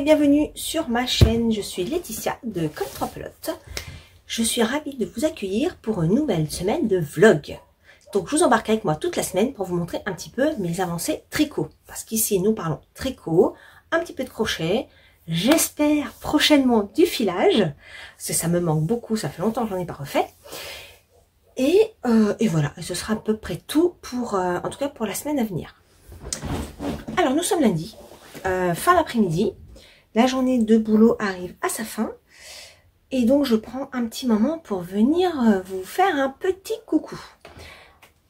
bienvenue sur ma chaîne. Je suis Laetitia de Comme 3 Pelotes. Je suis ravie de vous accueillir pour une nouvelle semaine de vlog. Donc je vous embarque avec moi toute la semaine pour vous montrer un petit peu mes avancées tricot. Parce qu'ici nous parlons tricot, un petit peu de crochet, j'espère prochainement du filage. Parce que ça me manque beaucoup, ça fait longtemps que j'en ai pas refait. Et voilà, ce sera à peu près tout pour, en tout cas pour la semaine à venir. Alors nous sommes lundi. Fin d'après-midi, la journée de boulot arrive à sa fin et donc je prends un petit moment pour venir vous faire un petit coucou.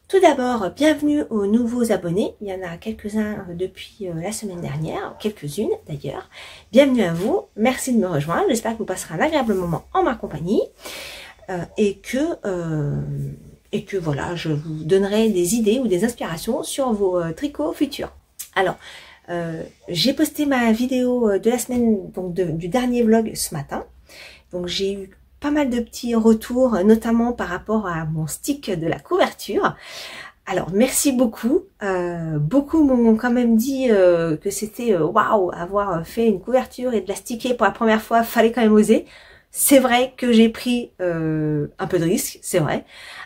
Tout d'abord, bienvenue aux nouveaux abonnés, il y en a quelques-uns depuis la semaine dernière, quelques-unes d'ailleurs. Bienvenue à vous, merci de me rejoindre, j'espère que vous passerez un agréable moment en ma compagnie et que voilà, je vous donnerai des idées ou des inspirations sur vos tricots futurs. Alors, j'ai posté ma vidéo de la semaine, donc du dernier vlog ce matin. Donc j'ai eu pas mal de petits retours, notamment par rapport à mon stick de la couverture. Alors merci beaucoup. Beaucoup m'ont quand même dit que c'était waouh, avoir fait une couverture et de la sticker pour la première fois, fallait quand même oser. C'est vrai que j'ai pris un peu de risque, c'est vrai.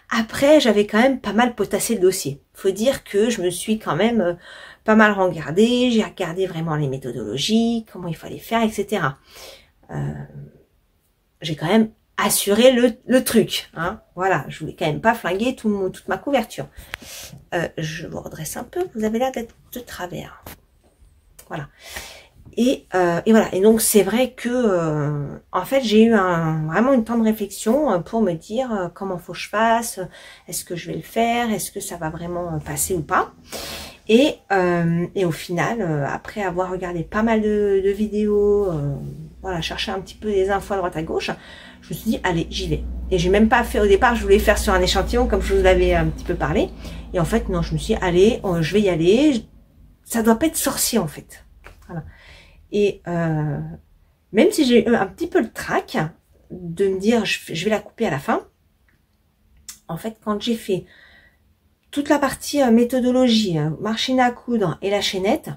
Après, j'avais quand même pas mal potassé le dossier. Faut dire que je me suis quand même pas mal regardé, j'ai regardé vraiment les méthodologies, comment il fallait faire, etc. J'ai quand même assuré le truc, hein. Voilà, je voulais quand même pas flinguer toute ma couverture. Je vous redresse un peu, vous avez l'air d'être de travers. Voilà. Et voilà, et donc c'est vrai que en fait j'ai eu vraiment une temps de réflexion pour me dire comment faut que je fasse, est-ce que je vais le faire, est-ce que ça va vraiment passer ou pas. Et au final, après avoir regardé pas mal de vidéos, voilà, chercher un petit peu des infos à droite à gauche, je me suis dit allez, j'y vais. Et j'ai même pas fait au départ, je voulais faire sur un échantillon comme je vous l'avais un petit peu parlé. Et en fait non, je me suis dit allez, je vais y aller. Ça doit pas être sorcier en fait. Voilà. Et même si j'ai eu un petit peu le trac de me dire je vais la couper à la fin, en fait quand j'ai fait toute la partie méthodologie, machine à coudre et la chaînette,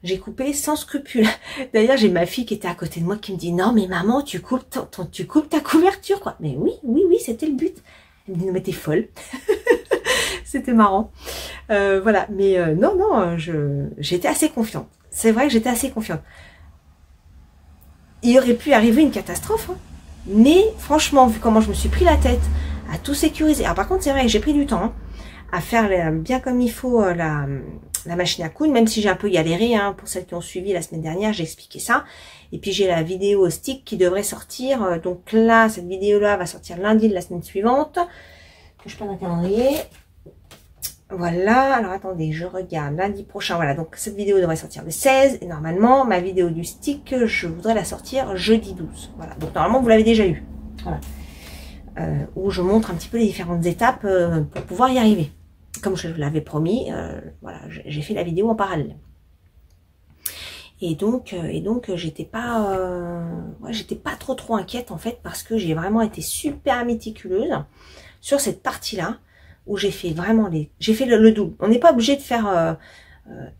j'ai coupé sans scrupule. D'ailleurs j'ai ma fille qui était à côté de moi qui me dit non mais maman tu coupes ta couverture quoi. Mais oui c'était le but. Elle me dit non mais t'es folle. C'était marrant. Voilà, mais non, j'étais assez confiante. C'est vrai que j'étais assez confiante. Il aurait pu arriver une catastrophe, hein. Mais franchement, vu comment je me suis pris la tête à tout sécuriser. Alors par contre, c'est vrai que j'ai pris du temps hein, à faire bien comme il faut la machine à coudre, même si j'ai un peu galéré. Hein, pour celles qui ont suivi la semaine dernière, j'ai expliqué ça. Et puis j'ai la vidéo stick qui devrait sortir. Donc là, cette vidéo-là va sortir lundi de la semaine suivante. Que je prenne un calendrier. Voilà, alors attendez, je regarde lundi prochain, voilà, donc cette vidéo devrait sortir le 16, et normalement, ma vidéo du stick, je voudrais la sortir jeudi 12, voilà, donc normalement, vous l'avez déjà eu, voilà, où je montre un petit peu les différentes étapes pour pouvoir y arriver, comme je l'avais promis, voilà, j'ai fait la vidéo en parallèle, et donc j'étais pas trop inquiète, en fait, parce que j'ai vraiment été super méticuleuse sur cette partie-là, où j'ai fait vraiment le double. On n'est pas obligé de faire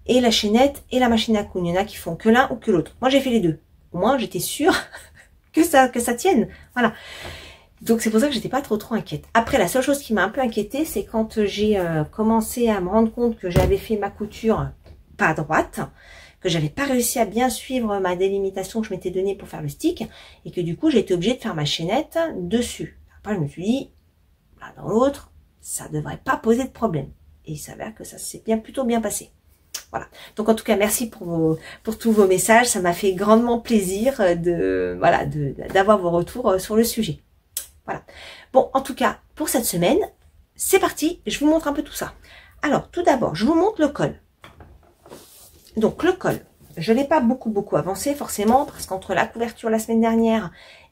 et la chaînette et la machine à coudre. Il y en a qui font que l'un ou que l'autre. Moi, j'ai fait les deux. Au moins, j'étais sûre que ça tienne. Voilà. Donc, c'est pour ça que j'étais pas trop inquiète. Après, la seule chose qui m'a un peu inquiétée, c'est quand j'ai commencé à me rendre compte que j'avais fait ma couture pas droite, que j'avais pas réussi à bien suivre ma délimitation que je m'étais donnée pour faire le stick, et que du coup, j'ai été obligée de faire ma chaînette dessus. Après, je me suis dit, l'un dans l'autre, ça devrait pas poser de problème. Et il s'avère que ça s'est plutôt bien passé. Voilà. Donc en tout cas, merci pour tous vos messages. Ça m'a fait grandement plaisir d'avoir vos retours sur le sujet. Voilà. Bon, en tout cas, pour cette semaine, c'est parti. Je vous montre un peu tout ça. Alors, tout d'abord, je vous montre le col. Donc le col, je l'ai pas beaucoup avancé forcément, parce qu'entre la couverture la semaine dernière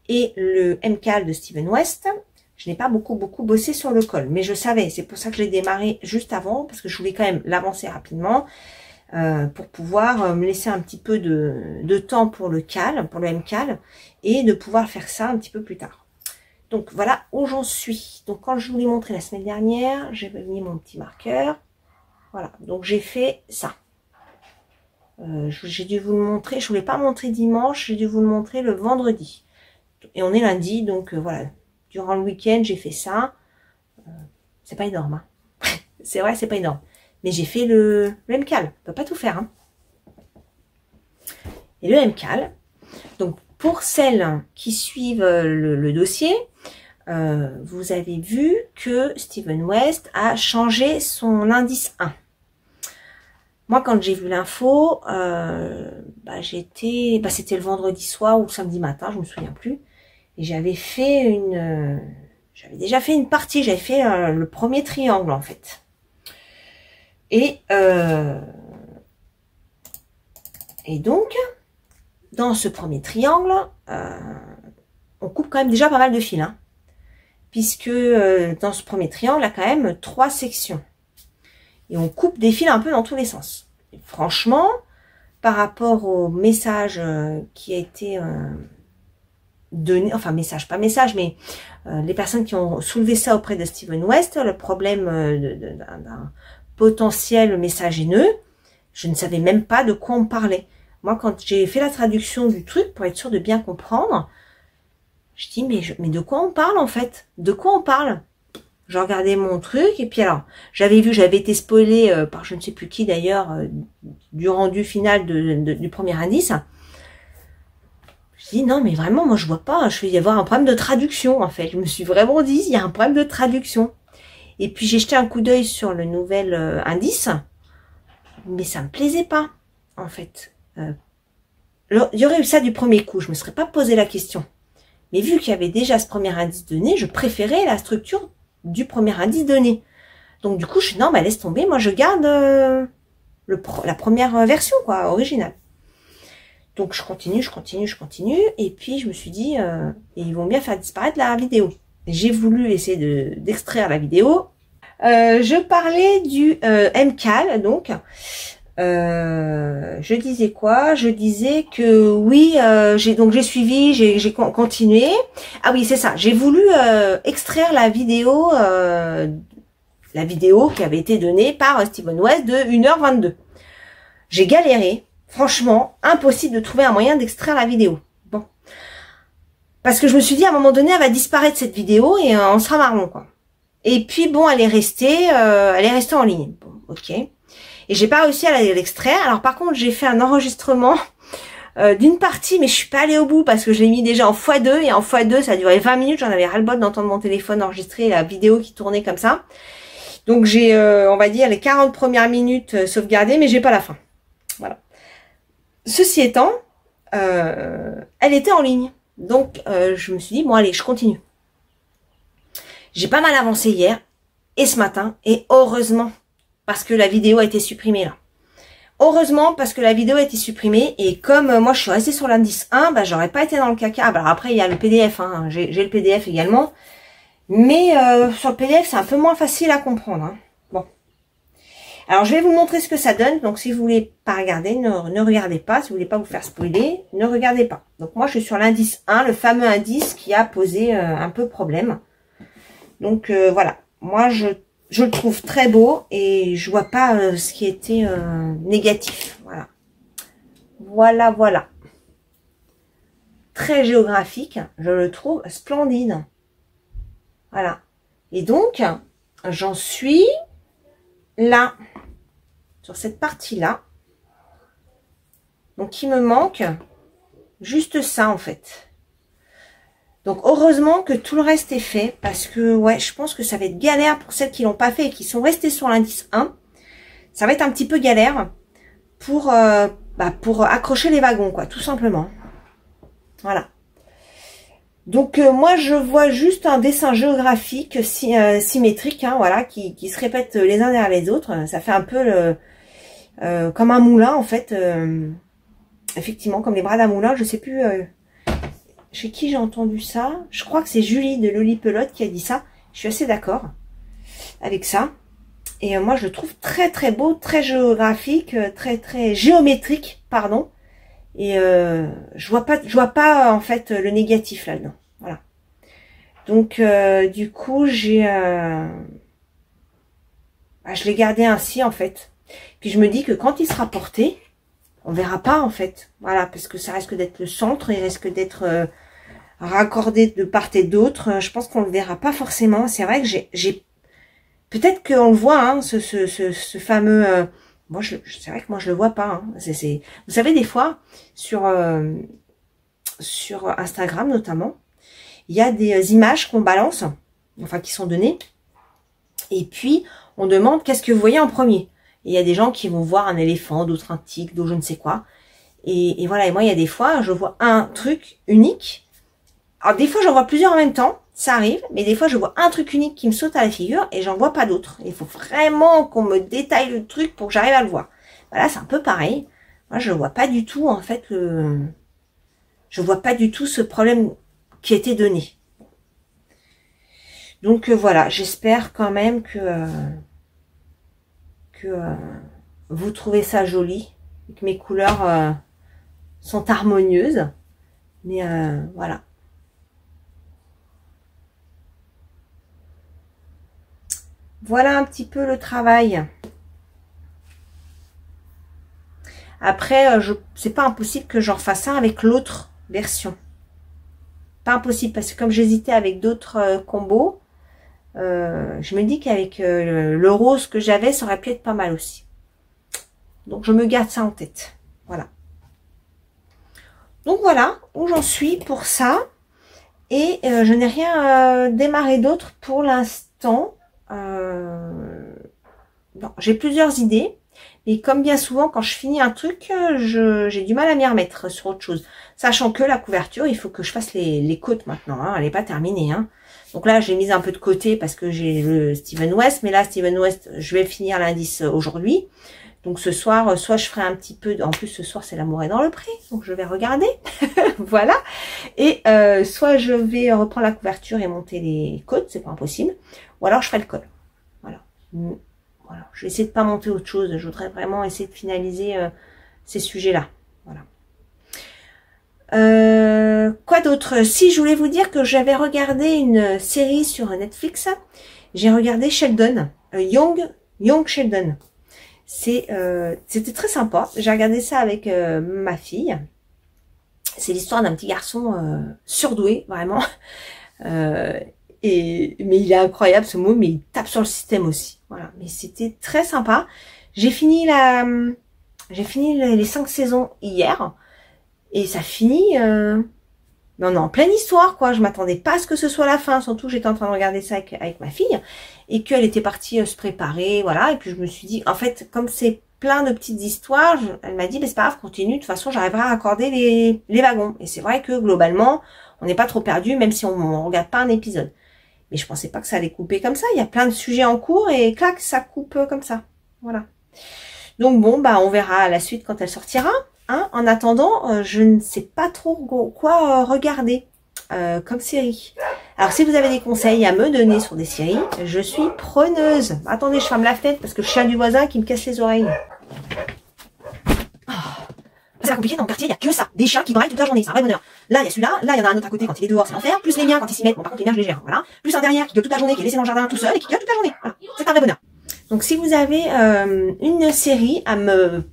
et le MCAL de Steven West, je n'ai pas beaucoup bossé sur le col, mais je savais, c'est pour ça que j'ai démarré juste avant, parce que je voulais quand même l'avancer rapidement, pour pouvoir me laisser un petit peu de temps pour le cal, pour le MCAL, et de pouvoir faire ça un petit peu plus tard. Donc voilà où j'en suis. Donc quand je vous l'ai montré la semaine dernière, j'ai mis mon petit marqueur. Voilà, donc j'ai fait ça. J'ai dû vous le montrer, je voulais pas montrer dimanche, j'ai dû vous le montrer le vendredi. Et on est lundi, donc voilà. Durant le week-end, j'ai fait ça. C'est pas énorme, hein. C'est vrai, c'est pas énorme. Mais j'ai fait le MCAL. On peut pas tout faire, hein. Et le MCAL, donc pour celles qui suivent le dossier, vous avez vu que Steven West a changé son indice 1. Moi, quand j'ai vu l'info, c'était le vendredi soir ou le samedi matin, je me souviens plus. Et j'avais déjà fait une partie, j'avais fait le premier triangle en fait. Et donc, dans ce premier triangle, on coupe quand même déjà pas mal de fils, hein, puisque dans ce premier triangle, il y a quand même 3 sections. Et on coupe des fils un peu dans tous les sens. Et franchement, par rapport au message qui a été donné, enfin message, pas message, mais les personnes qui ont soulevé ça auprès de Steven West, le problème d'un potentiel message haineux, je ne savais même pas de quoi on parlait. Moi, quand j'ai fait la traduction du truc, pour être sûr de bien comprendre, je dis, mais de quoi on parle en fait? De quoi on parle? Je regardais mon truc, et puis alors, j'avais été spoilé par je ne sais plus qui d'ailleurs, du rendu final du premier indice. Je dis, non mais vraiment, moi je vois pas, je vais y avoir un problème de traduction en fait. Je me suis vraiment dit, il y a un problème de traduction. Et puis j'ai jeté un coup d'œil sur le nouvel indice, mais ça me plaisait pas, en fait. Il y aurait eu ça du premier coup, je me serais pas posé la question. Mais vu qu'il y avait déjà ce premier indice donné, je préférais la structure du premier indice donné. Donc du coup, je suis non, bah laisse tomber, moi je garde la première version, quoi, originale. Donc je continue, et puis je me suis dit, ils vont bien faire disparaître la vidéo. J'ai voulu essayer d'extraire la vidéo. Je parlais du MCAL, donc. Je disais quoi? Je disais que oui, j'ai suivi, j'ai continué. Ah oui, c'est ça. J'ai voulu extraire la vidéo qui avait été donnée par Steven West de 1h22. J'ai galéré. Franchement, impossible de trouver un moyen d'extraire la vidéo. Bon. Parce que je me suis dit, à un moment donné, elle va disparaître cette vidéo et on sera marron, quoi. Et puis, bon, elle est restée en ligne. Bon, ok. Et j'ai pas réussi à l'extraire. Alors, par contre, j'ai fait un enregistrement d'une partie, mais je suis pas allée au bout parce que je l'ai mis déjà en x2. Et en x2, ça a duré 20 minutes. J'en avais ras-le-bol d'entendre mon téléphone enregistrer la vidéo qui tournait comme ça. Donc, j'ai, on va dire, les 40 premières minutes sauvegardées, mais j'ai pas la fin. Voilà. Ceci étant, elle était en ligne. Donc, je me suis dit, bon, allez, je continue. J'ai pas mal avancé hier et ce matin, et heureusement, parce que la vidéo a été supprimée là. Heureusement, parce que la vidéo a été supprimée, et comme moi je suis restée sur l'indice 1, bah j'aurais pas été dans le caca. Bah, alors après, il y a le PDF, hein, j'ai le PDF également, mais sur le PDF, c'est un peu moins facile à comprendre. Hein. Bon. Alors, je vais vous montrer ce que ça donne. Donc, si vous voulez pas regarder, ne regardez pas. Si vous voulez pas vous faire spoiler, ne regardez pas. Donc, moi, je suis sur l'indice 1, le fameux indice qui a posé un peu problème. Donc, voilà. Moi, je le trouve très beau et je vois pas ce qui était négatif. Voilà. Voilà, voilà. Très géographique. Je le trouve splendide. Voilà. Et donc, j'en suis là. Sur cette partie-là. Donc, il me manque juste ça, en fait. Donc, heureusement que tout le reste est fait. Parce que, ouais, je pense que ça va être galère pour celles qui l'ont pas fait et qui sont restées sur l'indice 1. Ça va être un petit peu galère pour accrocher les wagons, quoi, tout simplement. Voilà. Donc, moi, je vois juste un dessin géographique symétrique, hein, voilà, qui se répète les uns derrière les autres. Ça fait un peu comme un moulin, en fait. Effectivement, comme les bras d'un moulin. Je sais plus chez qui j'ai entendu ça. Je crois que c'est Julie de Lolipelote qui a dit ça. Je suis assez d'accord avec ça. Et moi, je le trouve très très beau, très géographique, très géométrique, pardon. Et je vois pas en fait le négatif là-dedans. Voilà. Donc du coup, je l'ai gardé ainsi en fait. Puis je me dis que quand il sera porté, on verra pas en fait. Voilà, parce que ça risque d'être le centre, il risque d'être raccordé de part et d'autre. Je pense qu'on le verra pas forcément. C'est vrai que j'ai peut-être qu'on le voit, hein, ce fameux. Moi, c'est vrai que moi je le vois pas. Hein. Vous savez, des fois sur Instagram notamment, il y a des images qu'on balance, enfin qui sont données, et puis on demande qu'est-ce que vous voyez en premier. Et il y a des gens qui vont voir un éléphant, d'autres un tigre, d'autres je ne sais quoi. Et voilà, et moi il y a des fois, je vois un truc unique. Alors des fois j'en vois plusieurs en même temps, ça arrive, mais des fois je vois un truc unique qui me saute à la figure et j'en vois pas d'autres. Il faut vraiment qu'on me détaille le truc pour que j'arrive à le voir. Voilà, c'est un peu pareil. Moi je vois pas du tout en fait je vois pas du tout ce problème qui a été donné. Donc voilà, j'espère quand même que vous trouvez ça joli, que mes couleurs sont harmonieuses. Mais voilà. Voilà un petit peu le travail. Après, c'est pas impossible que j'en fasse un avec l'autre version. Pas impossible, parce que comme j'hésitais avec d'autres combos, je me dis qu'avec le rose que j'avais, ça aurait pu être pas mal aussi. Donc je me garde ça en tête. Voilà. Donc voilà où j'en suis pour ça. Et je n'ai rien démarré d'autre pour l'instant. Bon, j'ai plusieurs idées. Et comme bien souvent, quand je finis un truc, j'ai du mal à m'y remettre sur autre chose. Sachant que la couverture, il faut que je fasse les côtes maintenant. Hein, elle n'est pas terminée. Hein. Donc là, j'ai mis un peu de côté parce que j'ai le Steven West. Mais là, Steven West, je vais finir l'indice aujourd'hui. Donc ce soir, soit je ferai un petit peu... En plus, ce soir, c'est L'amour est dans le pré. Donc je vais regarder. Voilà. Et soit je vais reprendre la couverture et monter les côtes. C'est pas impossible. Ou alors je ferai le col. Voilà. Voilà. Je vais essayer de pas monter autre chose. Je voudrais vraiment essayer de finaliser ces sujets-là. Voilà. Quoi d'autre? Si, je voulais vous dire que j'avais regardé une série sur Netflix. J'ai regardé Sheldon. Young Sheldon. C'était très sympa. J'ai regardé ça avec ma fille. C'est l'histoire d'un petit garçon surdoué, vraiment. Mais il est incroyable ce mot, mais il tape sur le système aussi. Voilà. Mais c'était très sympa. J'ai fini les 5 saisons hier. Et ça finit... Mais on est en pleine histoire, quoi. Je m'attendais pas à ce que ce soit la fin. Surtout, j'étais en train de regarder ça avec ma fille. Et qu'elle était partie se préparer, voilà. Et puis, je me suis dit, en fait, comme c'est plein de petites histoires, elle m'a dit, c'est pas grave, continue. De toute façon, j'arriverai à accorder les wagons. Et c'est vrai que, globalement, on n'est pas trop perdu, même si on ne regarde pas un épisode. Mais je pensais pas que ça allait couper comme ça. Il y a plein de sujets en cours et clac, ça coupe comme ça. Voilà. Donc, bon, bah, on verra la suite quand elle sortira. Hein, en attendant, je ne sais pas trop quoi regarder comme série. Alors, si vous avez des conseils à me donner sur des séries, je suis preneuse. Attendez, je ferme la fenêtre parce que le chien du voisin qui me casse les oreilles. Oh. C'est compliqué dans le quartier, il n'y a que ça. Des chiens qui braillent toute la journée, c'est un vrai bonheur. Là, il y a celui-là, là, il y en a un autre à côté quand il est dehors, c'est l'enfer. Plus les miens quand ils s'y mettent, bon, par contre, les miens, je les gère, voilà. Plus un derrière qui gueule toute la journée, qui est laissé dans le jardin tout seul et qui gueule toute la journée. Voilà. C'est un vrai bonheur. Donc, si vous avez une série à me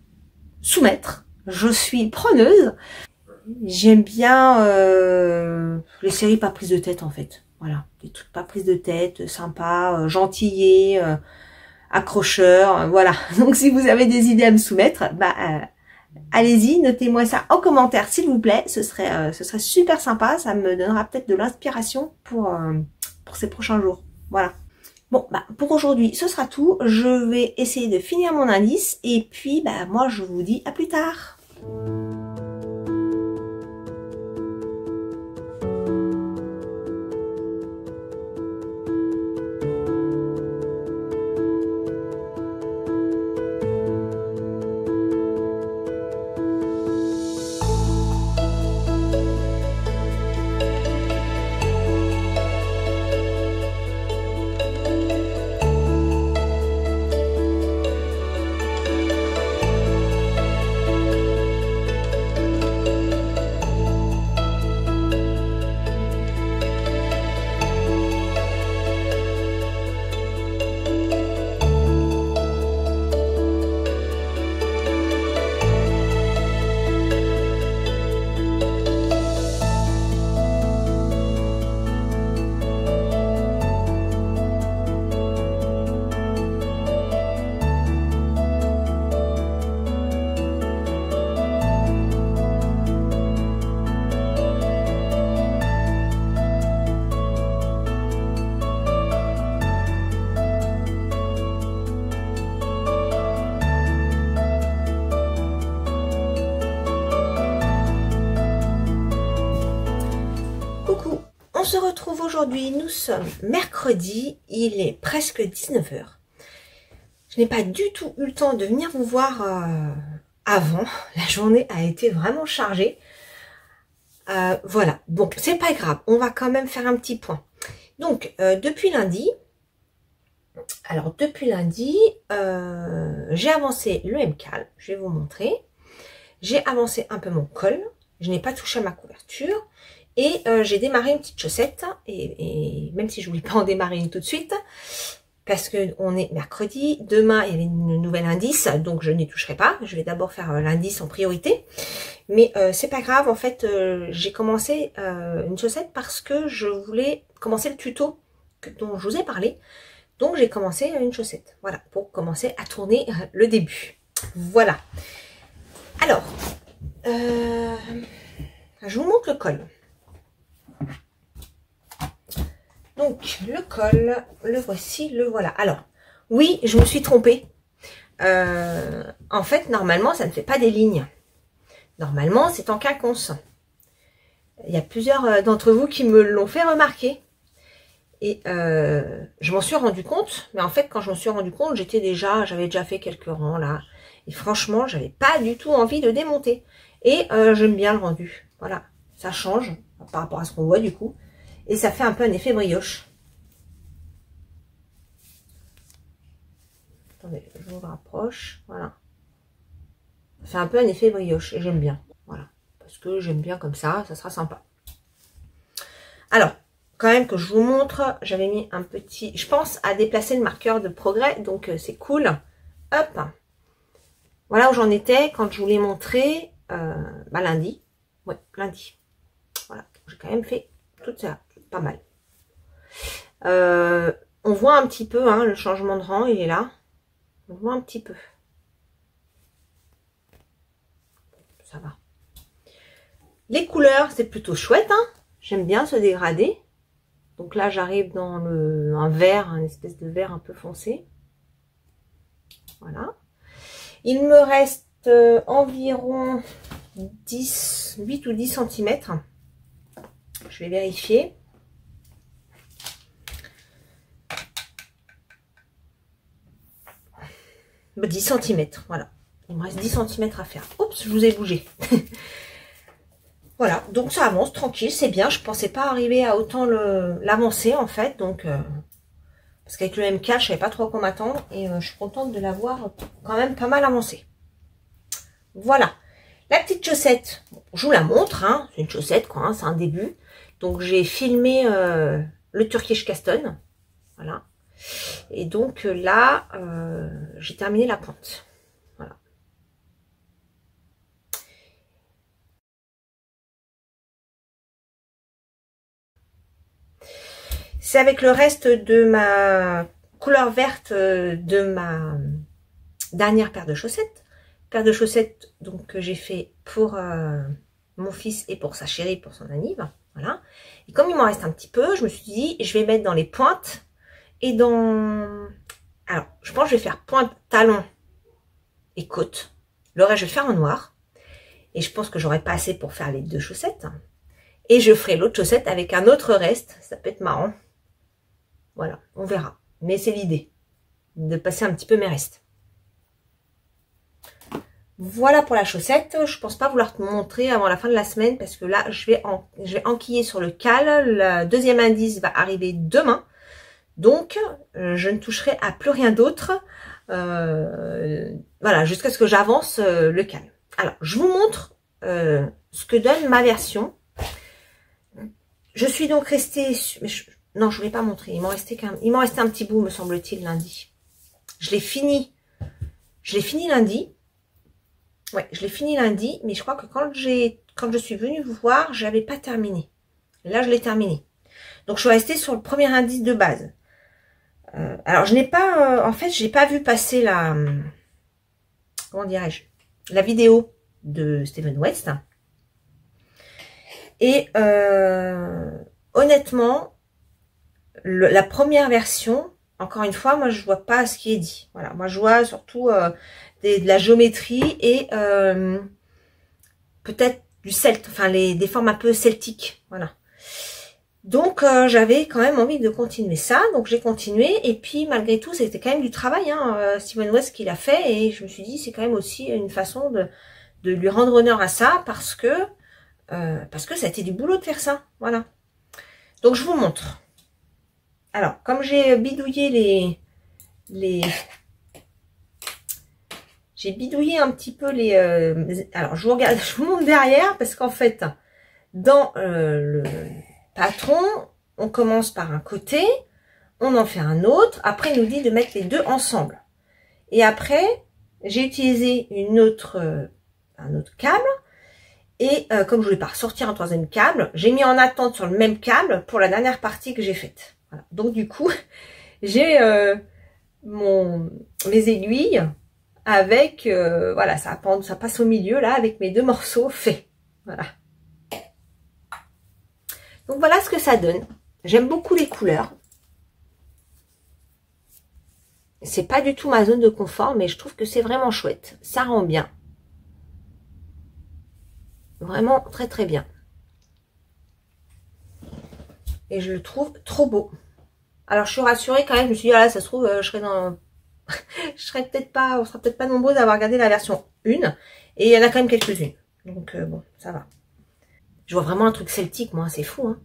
soumettre, je suis preneuse. J'aime bien les séries pas prises de tête en fait. Voilà, des trucs pas prises de tête, sympas, gentillés, accrocheurs, voilà. Donc si vous avez des idées à me soumettre, bah allez-y, notez-moi ça en commentaire s'il vous plaît. Ce serait super sympa, ça me donnera peut-être de l'inspiration pour ces prochains jours. Voilà. Bon, bah, pour aujourd'hui, ce sera tout. Je vais essayer de finir mon indice. Et puis, bah, moi, je vous dis à plus tard. aujourd'hui, nous sommes mercredi, il est presque 19 h. Je n'ai pas du tout eu le temps de venir vous voir avant. La journée a été vraiment chargée. Voilà, bon, c'est pas grave, on va quand même faire un petit point. Donc, depuis lundi, j'ai avancé le MCAL, je vais vous montrer. J'ai avancé un peu mon col, je n'ai pas touché à ma couverture. Et j'ai démarré une petite chaussette, et même si je ne voulais pas en démarrer une tout de suite, parce que on est mercredi, demain il y avait une nouvelle indice, donc je n'y toucherai pas, je vais d'abord faire l'indice en priorité, mais c'est pas grave, en fait j'ai commencé une chaussette parce que je voulais commencer le tuto dont je vous ai parlé, donc j'ai commencé une chaussette, voilà, pour commencer à tourner le début, voilà. Alors, je vous montre le col. Donc, le col, le voici, le voilà. Alors, oui, je me suis trompée. En fait, normalement, ça ne fait pas des lignes. Normalement, c'est en quinconce. Il y a plusieurs d'entre vous qui me l'ont fait remarquer. Et je m'en suis rendu compte. Mais en fait, quand je m'en suis rendu compte, j'avais déjà fait quelques rangs là. Et franchement, j'avais pas du tout envie de démonter. Et j'aime bien le rendu. Voilà, ça change par rapport à ce qu'on voit du coup. Et ça fait un peu un effet brioche. Attendez, je vous rapproche. Voilà. Ça fait un peu un effet brioche. Et j'aime bien. Voilà. Parce que j'aime bien comme ça sera sympa. Alors, quand même que je vous montre, j'avais mis un petit... Je pense à déplacer le marqueur de progrès. Donc, c'est cool. Hop. Voilà où j'en étais quand je vous l'ai montré lundi. Ouais, lundi. Voilà. J'ai quand même fait tout ça. Pas mal. On voit un petit peu le changement de rang, il est là. On voit un petit peu. Ça va. Les couleurs, c'est plutôt chouette. J'aime bien ce dégradé. Donc là, j'arrive dans un vert, une espèce de vert un peu foncé. Voilà. Il me reste environ 8 ou 10 cm. Je vais vérifier. 10 cm, voilà. Il me reste 10 cm à faire. Oups, je vous ai bougé. Voilà, donc ça avance tranquille, c'est bien. Je pensais pas arriver à autant l'avancer en fait. Donc, parce qu'avec le MK, je savais pas trop à quoi m'attendre. Et je suis contente de l'avoir quand même pas mal avancé. Voilà. La petite chaussette, je vous la montre. C'est une chaussette, quoi. C'est un début. Donc, j'ai filmé le Turkish Caston. Voilà. Et donc là, j'ai terminé la pointe. Voilà. C'est avec le reste de ma couleur verte de ma dernière paire de chaussettes. Paire de chaussettes donc, que j'ai fait pour mon fils et pour sa chérie, pour son anniv. Voilà. Et comme il m'en reste un petit peu, je me suis dit, je vais mettre dans les pointes. Et dans... Alors, je pense que je vais faire pointe, talon et côte. Le reste, je vais faire en noir. Et je pense que j'aurai pas assez pour faire les deux chaussettes. Et je ferai l'autre chaussette avec un autre reste. Ça peut être marrant. Voilà, on verra. Mais c'est l'idée. De passer un petit peu mes restes. Voilà pour la chaussette. Je pense pas vouloir te montrer avant la fin de la semaine. Parce que là, je vais enquiller sur le cal. Le deuxième indice va arriver demain. Donc, je ne toucherai à plus rien d'autre, voilà, jusqu'à ce que j'avance le cal. Alors, je vous montre ce que donne ma version. Je suis donc restée... non, je ne voulais pas montrer. Il m'en restait un petit bout, me semble-t-il, lundi. Je l'ai fini. Je l'ai fini lundi. Ouais, je l'ai fini lundi, mais je crois que quand je suis venue vous voir, je n'avais pas terminé. Là, je l'ai terminé. Donc, je suis restée sur le premier indice de base. Alors, je n'ai pas... en fait, je n'ai pas vu passer la... comment dirais-je, la vidéo de Steven West. Et honnêtement, la première version, encore une fois, moi, je vois pas ce qui est dit. Voilà, moi, je vois surtout de la géométrie et peut-être du celte, enfin, des formes un peu celtiques. Voilà. Donc j'avais quand même envie de continuer ça, donc j'ai continué, et puis malgré tout c'était quand même du travail, hein, Steven West qu'il a fait, et je me suis dit c'est quand même aussi une façon de lui rendre honneur à ça, parce que ça a été du boulot de faire ça, voilà. Donc je vous montre. Alors comme j'ai bidouillé j'ai bidouillé un petit peu alors je vous montre derrière, parce qu'en fait dans le patron, on commence par un côté, on en fait un autre, après il nous dit de mettre les deux ensemble. Et après, j'ai utilisé un autre câble, et comme je voulais pas ressortir un troisième câble, j'ai mis en attente sur le même câble pour la dernière partie que j'ai faite. Voilà. Donc du coup, j'ai mes aiguilles avec, voilà, ça passe au milieu là, avec mes deux morceaux faits. Voilà. Donc voilà ce que ça donne. J'aime beaucoup les couleurs. C'est pas du tout ma zone de confort, mais je trouve que c'est vraiment chouette. Ça rend bien. Vraiment très très bien. Et je le trouve trop beau. Alors je suis rassurée quand même, je me suis dit, ah là, ça se trouve, je serais dans... je serais peut-être pas, on sera peut-être pas nombreux à avoir regardé la version 1. Et il y en a quand même quelques-unes. Donc bon, ça va. Je vois vraiment un truc celtique, moi, c'est fou, hein.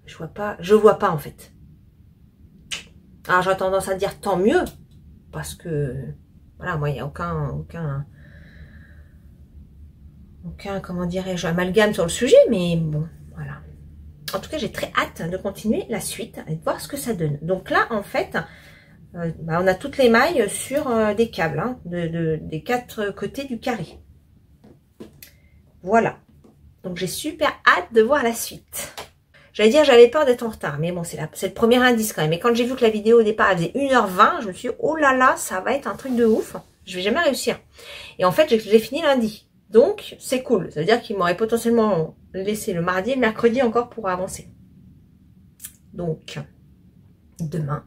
Je vois pas en fait. Alors j'aurais tendance à dire tant mieux, parce que voilà, moi il n'y a aucun comment dirais-je, amalgame sur le sujet, mais bon, voilà. En tout cas, j'ai très hâte de continuer la suite et de voir ce que ça donne. Donc là, en fait, on a toutes les mailles sur des câbles, hein, des quatre côtés du carré. Voilà. Donc j'ai super hâte de voir la suite. J'allais dire, j'avais peur d'être en retard, mais bon, c'est le premier indice quand même. Et quand j'ai vu que la vidéo au départ, elle faisait 1h20, je me suis dit, oh là là, ça va être un truc de ouf. Je vais jamais réussir. Et en fait, j'ai fini lundi. Donc, c'est cool. Ça veut dire qu'il m'aurait potentiellement laissé le mardi et le mercredi encore pour avancer. Donc, demain,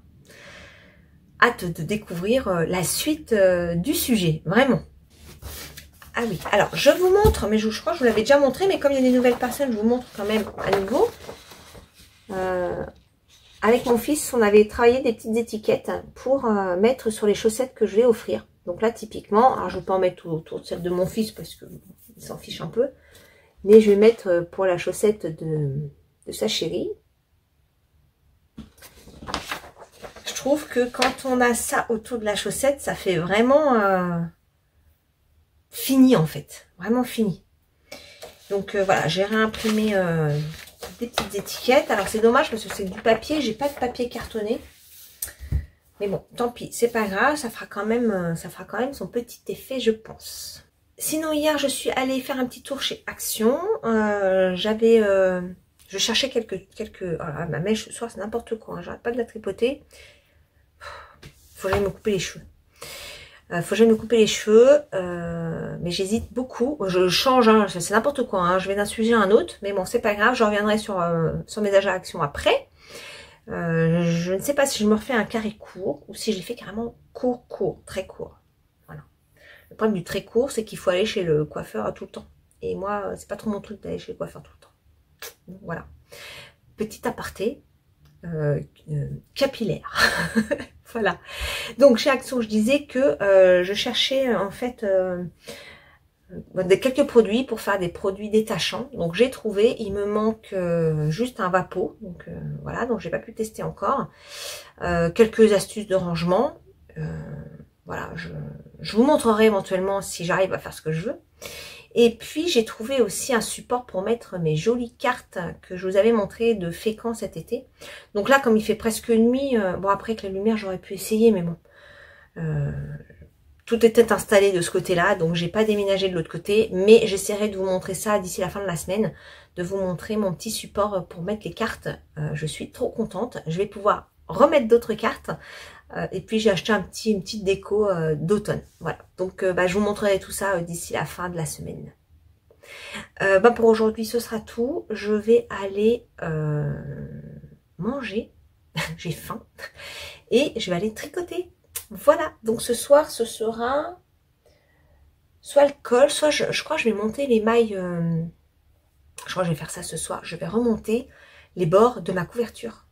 hâte de découvrir la suite du sujet. Vraiment. Ah oui, alors, je vous montre, mais je crois que je vous l'avais déjà montré, mais comme il y a des nouvelles personnes, je vous montre quand même à nouveau. Avec mon fils, on avait travaillé des petites étiquettes pour mettre sur les chaussettes que je vais offrir. Donc là, typiquement, alors je ne vais pas en mettre autour de celle de mon fils parce qu'il s'en fiche un peu. Mais je vais mettre pour la chaussette de sa chérie. Je trouve que quand on a ça autour de la chaussette, ça fait vraiment fini en fait. Vraiment fini. Donc voilà, j'ai réimprimé des petites étiquettes. Alors c'est dommage parce que c'est du papier. J'ai pas de papier cartonné. Mais bon, tant pis, c'est pas grave, ça fera quand même son petit effet, je pense. Sinon, hier, je suis allée faire un petit tour chez Action. Je cherchais quelques... Ah, ma mèche ce soir, c'est n'importe quoi, hein, j'arrête pas de la tripoter. Faut que j'aille me couper les cheveux. Mais j'hésite beaucoup. Je change, hein, c'est n'importe quoi, hein, je vais d'un sujet à un autre. Mais bon, c'est pas grave, je reviendrai sur mes achats Action après. Je ne sais pas si je me refais un carré court ou si je l'ai fait carrément court, très court. Voilà. Le problème du très court, c'est qu'il faut aller chez le coiffeur tout le temps. Et moi, c'est pas trop mon truc d'aller chez le coiffeur tout le temps. Donc, voilà. Petit aparté capillaire. Voilà. Donc chez Action, je disais que je cherchais en fait quelques produits pour faire des produits détachants. Donc j'ai trouvé, il me manque juste un Vapeau, donc voilà, donc j'ai pas pu tester encore. Quelques astuces de rangement, voilà, je vous montrerai éventuellement si j'arrive à faire ce que je veux. Et puis j'ai trouvé aussi un support pour mettre mes jolies cartes que je vous avais montré de Fécamp cet été. Donc là, comme il fait presque nuit, bon après avec la lumière j'aurais pu essayer, mais bon, tout était installé de ce côté-là, donc j'ai pas déménagé de l'autre côté, mais j'essaierai de vous montrer ça d'ici la fin de la semaine, de vous montrer mon petit support pour mettre les cartes. Je suis trop contente, je vais pouvoir remettre d'autres cartes, et puis j'ai acheté une petite déco d'automne. Voilà, donc je vous montrerai tout ça d'ici la fin de la semaine. Pour aujourd'hui, ce sera tout. Je vais aller manger, j'ai faim, et je vais aller tricoter. Voilà, donc ce soir, ce sera soit le col, soit je crois que je vais monter les mailles Je crois que je vais faire ça ce soir. Je vais remonter les bords de ma couverture.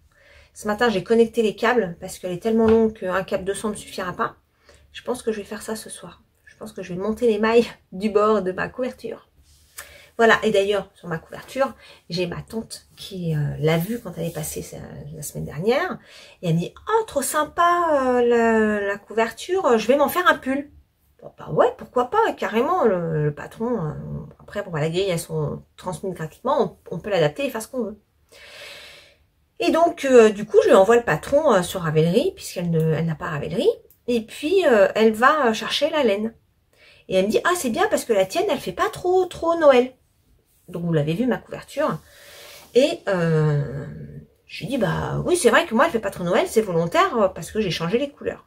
Ce matin, j'ai connecté les câbles parce qu'elle est tellement longue qu'un câble 200 ne me suffira pas. Je pense que je vais faire ça ce soir. Je pense que je vais monter les mailles du bord de ma couverture. Voilà, et d'ailleurs, sur ma couverture, j'ai ma tante qui l'a vue quand elle est passée la semaine dernière. Et elle me dit, oh, trop sympa la couverture, je vais m'en faire un pull. Bon, bah ouais, pourquoi pas, carrément, le patron. Après, bon, bah, la grille, elles sont transmises gratuitement, on peut l'adapter et faire ce qu'on veut. Et donc, du coup, je lui envoie le patron sur Ravelry, puisqu'elle n'a pas Ravelry. Et puis, elle va chercher la laine. Et elle me dit, ah, c'est bien parce que la tienne, elle fait pas trop Noël. Donc, vous l'avez vu, ma couverture. Et je lui dis, bah oui, c'est vrai que moi, elle fait pas trop Noël, c'est volontaire parce que j'ai changé les couleurs.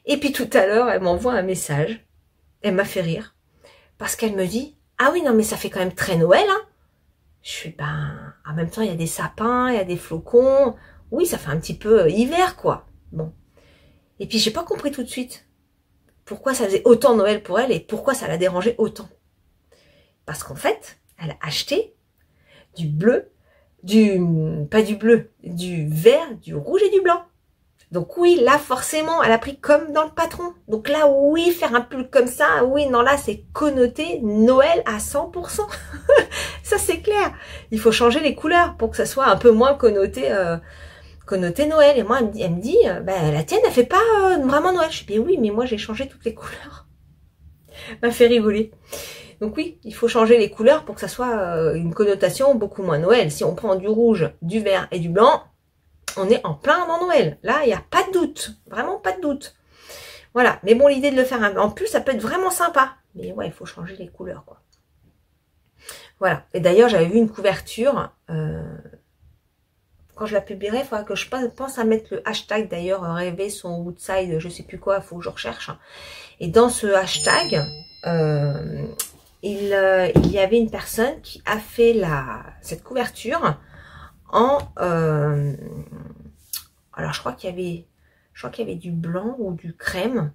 Et puis, tout à l'heure, elle m'envoie un message. Elle m'a fait rire. Parce qu'elle me dit, ah oui, non, mais ça fait quand même très Noël, hein. Je suis, ben, en même temps, il y a des sapins, il y a des flocons. Oui, ça fait un petit peu hiver, quoi. Bon. Et puis, j'ai pas compris tout de suite pourquoi ça faisait autant Noël pour elle et pourquoi ça la dérangeait autant. Parce qu'en fait, elle a acheté du bleu, pas du bleu, du vert, du rouge et du blanc. Donc oui, là, forcément, elle a pris comme dans le patron. Donc là, oui, faire un pull comme ça, oui, non, là, c'est connoté Noël à 100%. Ça, c'est clair. Il faut changer les couleurs pour que ça soit un peu moins connoté Noël. Et moi, elle me dit bah, la tienne, elle fait pas vraiment Noël. Je dis, oui, mais moi, j'ai changé toutes les couleurs. Elle m'a fait rigoler. Donc oui, il faut changer les couleurs pour que ça soit une connotation beaucoup moins Noël. Si on prend du rouge, du vert et du blanc, on est en plein dans Noël. Là, il n'y a pas de doute. Vraiment pas de doute. Voilà. Mais bon, l'idée de le faire en plus, ça peut être vraiment sympa. Mais ouais, il faut changer les couleurs, quoi. Voilà. Et d'ailleurs, j'avais vu une couverture. Quand je la publierai, il faudra que je pense à mettre le hashtag. D'ailleurs, rêver son Woodside, je sais plus quoi, il faut que je recherche. Et dans ce hashtag, il y avait une personne qui a fait cette couverture en alors je crois qu'il y avait du blanc ou du crème,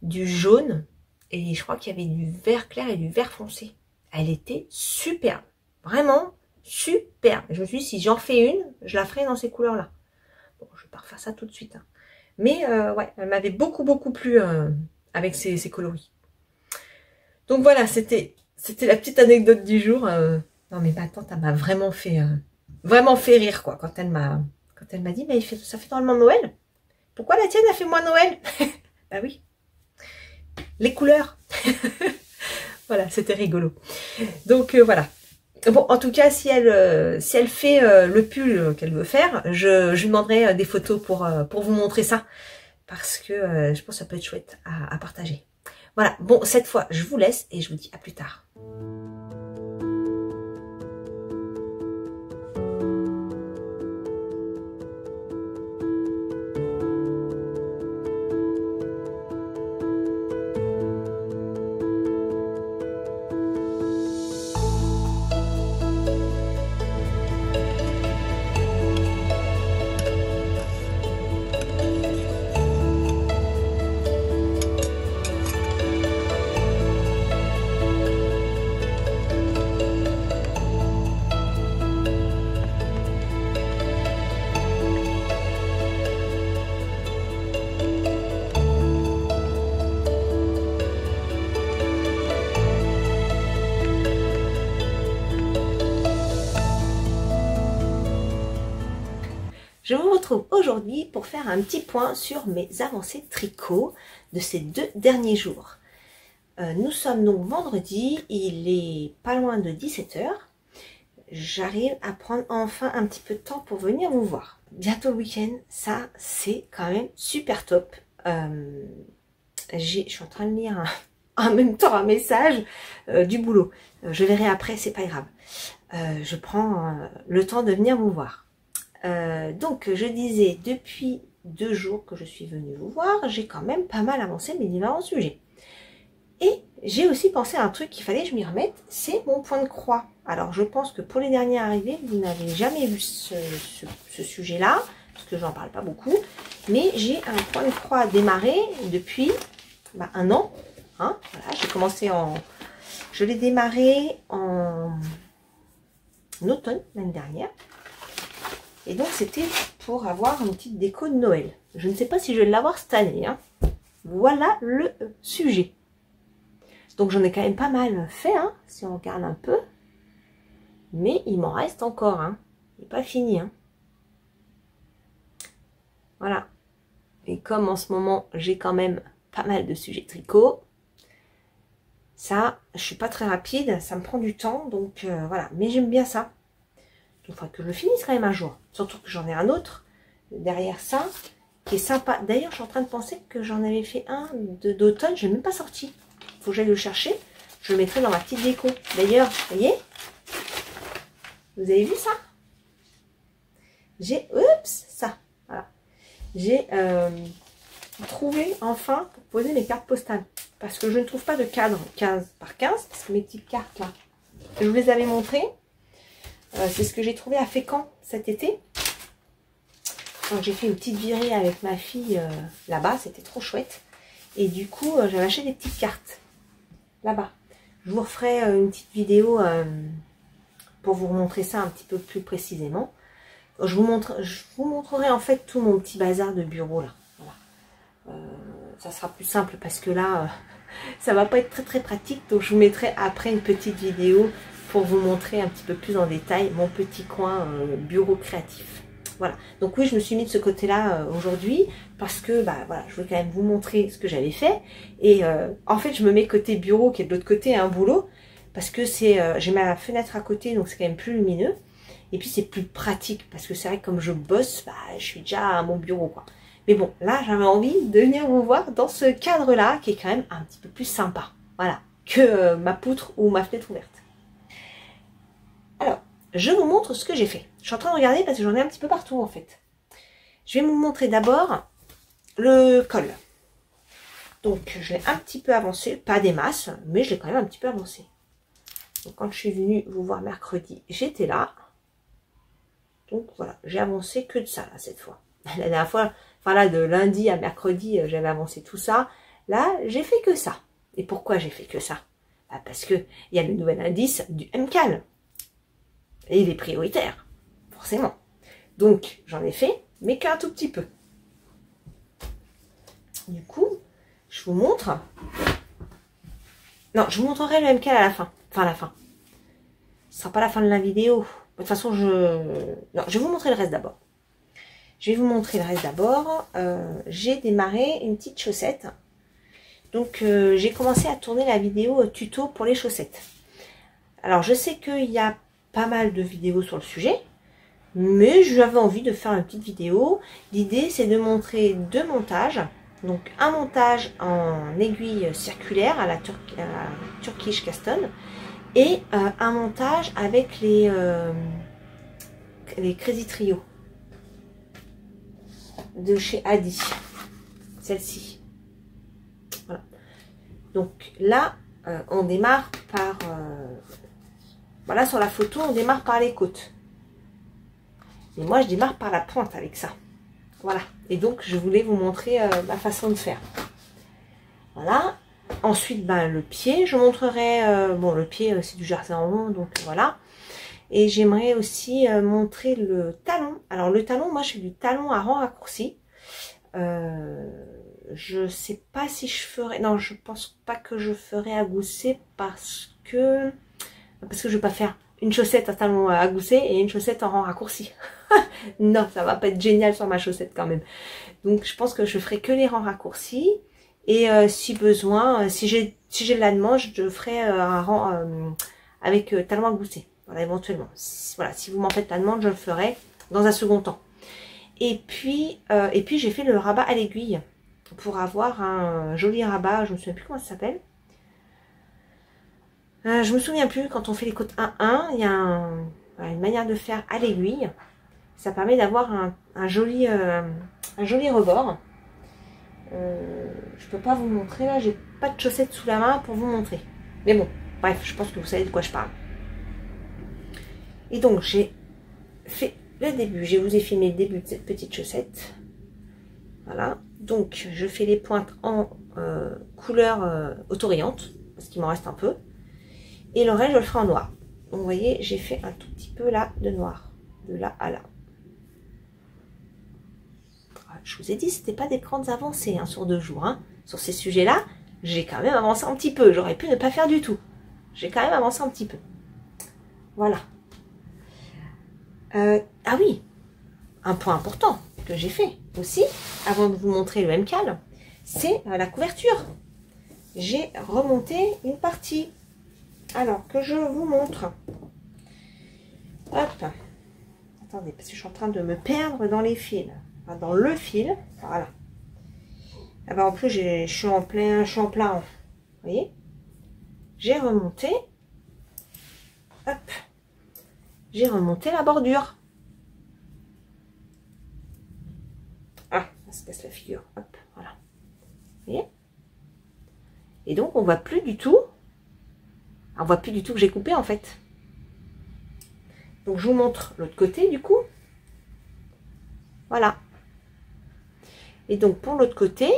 du jaune et je crois qu'il y avait du vert clair et du vert foncé. Elle était superbe, vraiment superbe. Je me suis dit, si j'en fais une, je la ferai dans ces couleurs là. Bon, je vais pas refaire ça tout de suite, hein. Mais ouais, elle m'avait beaucoup plu avec ces coloris. Donc voilà, c'était la petite anecdote du jour. Non mais ma tante, elle m'a vraiment fait rire, quoi, quand elle m'a dit, mais ça fait normalement Noël. Pourquoi la tienne a fait moins Noël? Bah oui, les couleurs. Voilà, c'était rigolo. Donc voilà. Bon, en tout cas, si elle fait le pull qu'elle veut faire, je lui demanderai des photos pour vous montrer ça. Parce que je pense que ça peut être chouette à partager. Voilà, bon, cette fois, je vous laisse et je vous dis à plus tard. Je vous retrouve aujourd'hui pour faire un petit point sur mes avancées tricot de ces 2 derniers jours. Nous sommes donc vendredi, il est pas loin de 17 h. J'arrive à prendre enfin un petit peu de temps pour venir vous voir. Bientôt le week-end, ça c'est quand même super top. Je suis en train de lire en même temps un message du boulot. Je verrai après, c'est pas grave. Je prends le temps de venir vous voir. Donc je disais, depuis 2 jours que je suis venue vous voir, j'ai quand même pas mal avancé mes différents sujets. Et j'ai aussi pensé à un truc qu'il fallait que je m'y remette, c'est mon point de croix. Alors je pense que pour les derniers arrivés, vous n'avez jamais vu ce sujet-là, parce que j'en parle pas beaucoup, mais j'ai un point de croix démarré depuis 1 an. Hein, voilà, j'ai commencé je l'ai démarré en en automne l'année dernière. Et donc c'était pour avoir une petite déco de Noël. Je ne sais pas si je vais l'avoir cette année, hein. Voilà le sujet. Donc j'en ai quand même pas mal fait, hein, si on regarde un peu. Mais il m'en reste encore, hein. Il n'est pas fini, hein. Voilà. Et comme en ce moment, j'ai quand même pas mal de sujets tricot, ça, je suis pas très rapide, ça me prend du temps, donc voilà. Mais j'aime bien ça. Il faudra que je le finisse quand même un jour. Surtout que j'en ai un autre derrière ça, qui est sympa. D'ailleurs, je suis en train de penser que j'en avais fait un d'automne, je n'ai même pas sorti. Il faut que j'aille le chercher. Je le mettrai dans ma petite déco. D'ailleurs, vous voyez, vous avez vu ça? J'ai, oups, ça, voilà. J'ai trouvé enfin pour poser mes cartes postales. Parce que je ne trouve pas de cadre 15 par 15, parce que mes petites cartes là, je vous les avais montrées. C'est ce que j'ai trouvé à Fécamp cet été. Donc j'ai fait une petite virée avec ma fille là-bas, c'était trop chouette. Et du coup, j'avais acheté des petites cartes là-bas. Je vous referai une petite vidéo pour vous montrer ça un petit peu plus précisément. Je vous montrerai en fait tout mon petit bazar de bureau là. Voilà. Ça sera plus simple parce que là, ça va pas être très pratique. Donc je vous mettrai après une petite vidéo pour vous montrer un petit peu plus en détail mon petit coin bureau créatif. Voilà. Donc oui, je me suis mis de ce côté-là aujourd'hui parce que bah voilà, je voulais quand même vous montrer ce que j'avais fait. Et en fait, je me mets côté bureau qui est de l'autre côté, un boulot, parce que c'est j'ai ma fenêtre à côté, donc c'est quand même plus lumineux. Et puis c'est plus pratique parce que c'est vrai que comme je bosse, bah, je suis déjà à mon bureau quoi. Mais bon, là j'avais envie de venir vous voir dans ce cadre-là qui est quand même un petit peu plus sympa. Voilà, que ma poutre ou ma fenêtre ouverte. Alors, je vous montre ce que j'ai fait. Je suis en train de regarder parce que j'en ai un petit peu partout en fait. Je vais vous montrer d'abord le col. Donc je l'ai un petit peu avancé, pas des masses, mais je l'ai quand même un petit peu avancé. Donc quand je suis venue vous voir mercredi, j'étais là. Donc voilà, j'ai avancé que de ça là cette fois. La dernière fois, enfin là de lundi à mercredi, j'avais avancé tout ça. Là, j'ai fait que ça. Et pourquoi j'ai fait que ça? Bah, parce que il y a le nouvel indice du MCAL. Et il est prioritaire, forcément. Donc j'en ai fait, mais qu'un tout petit peu. Du coup, je vous montre. Non, je vous montrerai le MCAL à la fin. Enfin à la fin. Ce sera pas la fin de la vidéo. De toute façon, non, je vais vous montrer le reste d'abord. Je vais vous montrer le reste d'abord. J'ai démarré une petite chaussette. Donc, j'ai commencé à tourner la vidéo tuto pour les chaussettes. Alors, je sais qu'il y a pas mal de vidéos sur le sujet. Mais j'avais envie de faire une petite vidéo. L'idée, c'est de montrer deux montages. Donc, un montage en aiguille circulaire à la Turkish Caston. Et un montage avec les Crazy Trio de chez Adi, celle-ci. Voilà. Donc là, on démarre par, voilà, sur la photo, on démarre par les côtes. Et moi, je démarre par la pointe avec ça. Voilà. Et donc, je voulais vous montrer ma façon de faire. Voilà. Ensuite, ben, le pied, je montrerai, bon, le pied, c'est du jersey en rond, donc voilà. Et j'aimerais aussi montrer le talon. Alors, le talon, moi, je fais du talon à rang raccourci. Je sais pas si je ferai, non, je pense pas que je ferai à gousset parce que je vais pas faire une chaussette à talon à gousset et une chaussette en rang raccourci. Non, ça va pas être génial sur ma chaussette quand même. Donc, je pense que je ferai que les rangs raccourcis. Et si besoin, si j'ai de la demande, je ferai un rang avec talon à gousset. Voilà, éventuellement. Voilà, si vous m'en faites la demande, je le ferai dans un second temps. Et puis j'ai fait le rabat à l'aiguille pour avoir un joli rabat. Je me souviens plus comment ça s'appelle. Je me souviens plus. Quand on fait les côtes 1-1, il y a voilà, une manière de faire à l'aiguille. Ça permet d'avoir un joli rebord. Je peux pas vous montrer là, j'ai pas de chaussettes sous la main pour vous montrer. Mais bon, bref, je pense que vous savez de quoi je parle. Et donc j'ai fait le début, je vous ai filmé le début de cette petite chaussette. Voilà, donc je fais les pointes en couleur autorayante, parce qu'il m'en reste un peu. Et le reste, je le ferai en noir. vous voyez, j'ai fait un tout petit peu là de noir, de là à là. Je vous ai dit, c'était pas des grandes avancées hein, sur 2 jours. Hein. Sur ces sujets-là, j'ai quand même avancé un petit peu. J'aurais pu ne pas faire du tout. J'ai quand même avancé un petit peu. Voilà. Ah oui, un point important que j'ai fait aussi, avant de vous montrer le MCAL, c'est la couverture. J'ai remonté une partie. Alors, que je vous montre. Hop. Attendez, parce que je suis en train de me perdre dans les fils. Enfin, dans le fil. Voilà. Ah bah en plus, je suis en plein. Vous voyez? J'ai remonté. Hop. J'ai remonté la bordure. Ah, ça se casse la figure. Hop, voilà. Vous voyez? Et donc, on voit plus du tout. On voit plus du tout que j'ai coupé, en fait. Donc, je vous montre l'autre côté, du coup. Voilà. Et donc, pour l'autre côté,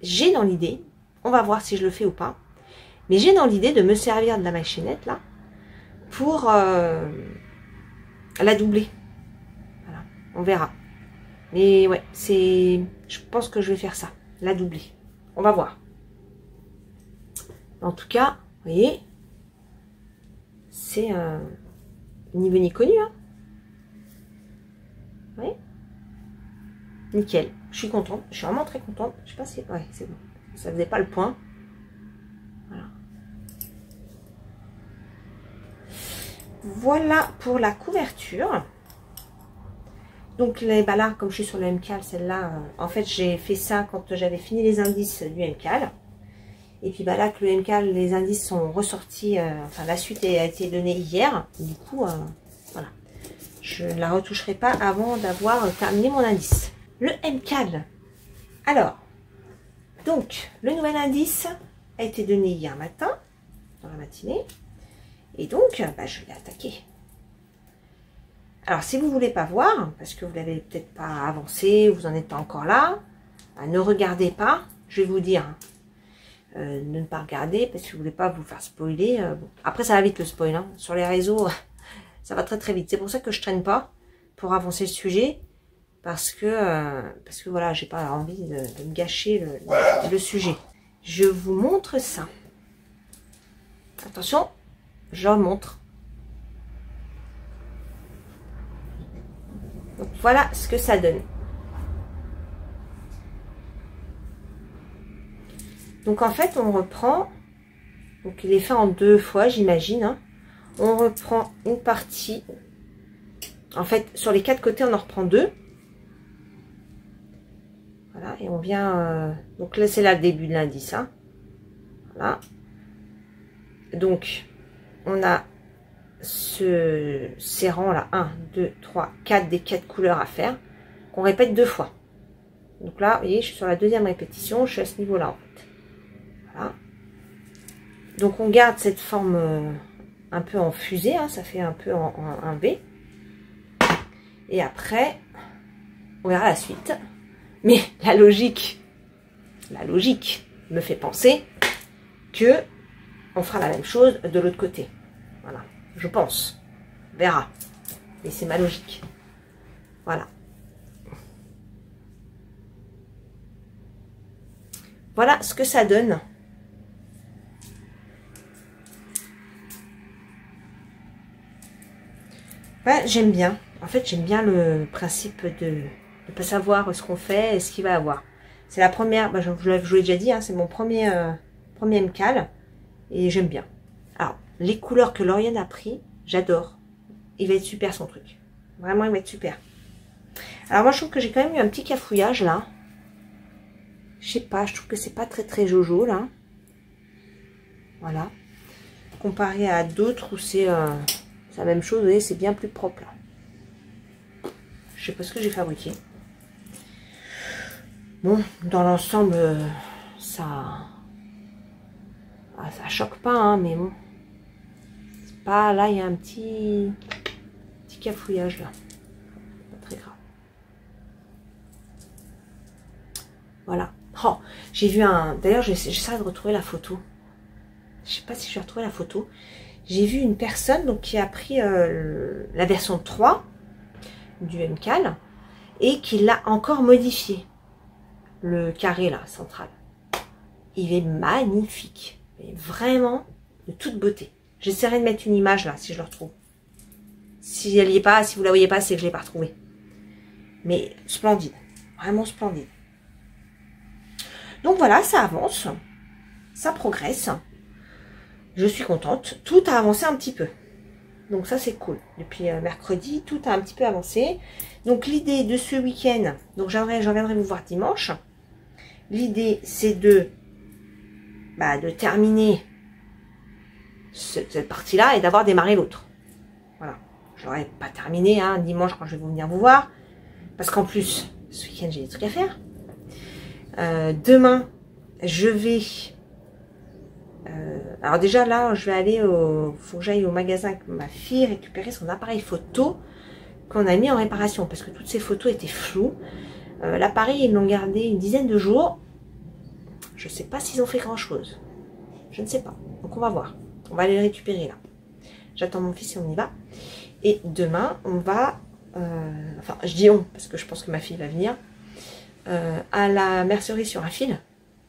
j'ai dans l'idée, on va voir si je le fais ou pas, mais j'ai dans l'idée de me servir de la machinette, là, pour la doubler. Voilà, on verra. Mais ouais, je pense que je vais faire ça, la doubler. On va voir. En tout cas, vous voyez, c'est ni vu ni connu. Hein. Vous voyez? Nickel. Je suis contente. Je suis vraiment très contente. Je sais pas si... Ouais, c'est bon. Ça faisait pas le point. Voilà. Voilà pour la couverture. Donc bah là, comme je suis sur le MCAL, celle-là, en fait, j'ai fait ça quand j'avais fini les indices du MCAL. Et puis bah là, que le MCAL, les indices sont ressortis, enfin la suite a été donnée hier. Du coup, voilà. Je ne la retoucherai pas avant d'avoir terminé mon indice. Le MCAL. Alors, donc, le nouvel indice a été donné hier matin, dans la matinée. Et donc, bah, je vais attaquer. Alors, si vous ne voulez pas voir, parce que vous n'avez peut-être pas avancé, vous n'en êtes pas encore là, bah, ne regardez pas, je vais vous dire. De ne pas regarder, parce que je ne voulais pas vous faire spoiler. Bon. Après, ça va vite le spoil. Hein. Sur les réseaux, ça va très très vite. C'est pour ça que je traîne pas pour avancer le sujet. Parce que voilà, j'ai pas envie de me gâcher le sujet. Je vous montre ça. Attention, je montre. Donc voilà ce que ça donne. Donc en fait, on reprend. Donc il est fait en 2 fois, j'imagine. Hein. On reprend une partie. En fait, sur les 4 côtés, on en reprend 2. Voilà, et on vient... donc là, c'est là le début de l'indice. Hein. Voilà. Donc, on a ces rangs là. 1, 2, 3, 4 des 4 couleurs à faire. Qu'on répète 2 fois. Donc là, vous voyez, je suis sur la 2e répétition. Je suis à ce niveau-là, en fait. Voilà. Donc, on garde cette forme un peu en fusée. Hein, ça fait un peu un V. Et après, on verra la suite. Mais la logique me fait penser que on fera la même chose de l'autre côté. Voilà, je pense. On verra. Mais c'est ma logique. Voilà. Voilà ce que ça donne. Ouais, j'aime bien. En fait, j'aime bien le principe de ne pas savoir ce qu'on fait et ce qu'il va avoir. C'est la première, bah, je vous l'ai déjà dit, hein, c'est mon premier MCAL et j'aime bien. Alors, les couleurs que Lauriane a pris, j'adore. Il va être super son truc. Vraiment, il va être super. Alors moi, je trouve que j'ai quand même eu un petit cafouillage là. Je sais pas, je trouve que c'est pas très très jojo là. Voilà. Comparé à d'autres où c'est la même chose, vous voyez, c'est bien plus propre là. Je sais pas ce que j'ai fabriqué. Bon, dans l'ensemble, ça choque pas, hein, mais bon. C'est pas, là, il y a un petit cafouillage là. Pas très grave. Voilà. Oh, j'ai vu un... D'ailleurs, j'essaie de retrouver la photo. Je sais pas si je vais retrouver la photo. j'ai vu une personne donc, qui a pris la version 3 du MCAL et qui l'a encore modifié. Le carré là, central. Il est magnifique. Mais vraiment de toute beauté. J'essaierai de mettre une image là, si je le retrouve. Si elle n'y est pas, si vous la voyez pas, c'est que je ne l'ai pas retrouvée. Mais splendide. Vraiment splendide. Donc voilà, ça avance. Ça progresse. Je suis contente. Tout a avancé un petit peu. Donc ça, c'est cool. Depuis mercredi, tout a un petit peu avancé. Donc l'idée de ce week-end, donc j'en viendrai vous voir dimanche. L'idée, c'est de terminer cette partie-là et d'avoir démarré l'autre. Voilà. Je l'aurai pas terminé dimanche quand je vais venir vous voir. Parce qu'en plus, ce week-end, j'ai des trucs à faire. Demain, je vais... alors déjà, là, je vais aller au... faut que j'aille au magasin avec ma fille récupérer son appareil photo qu'on a mis en réparation. Parce que toutes ces photos étaient floues. L'appareil, ils l'ont gardé une dizaine de jours. Je ne sais pas s'ils ont fait grand-chose. Je ne sais pas. Donc, on va voir. On va aller le récupérer, là. J'attends mon fils et on y va. Et demain, on va... enfin, je dis on, parce que je pense que ma fille va venir. À la mercerie sur un fil.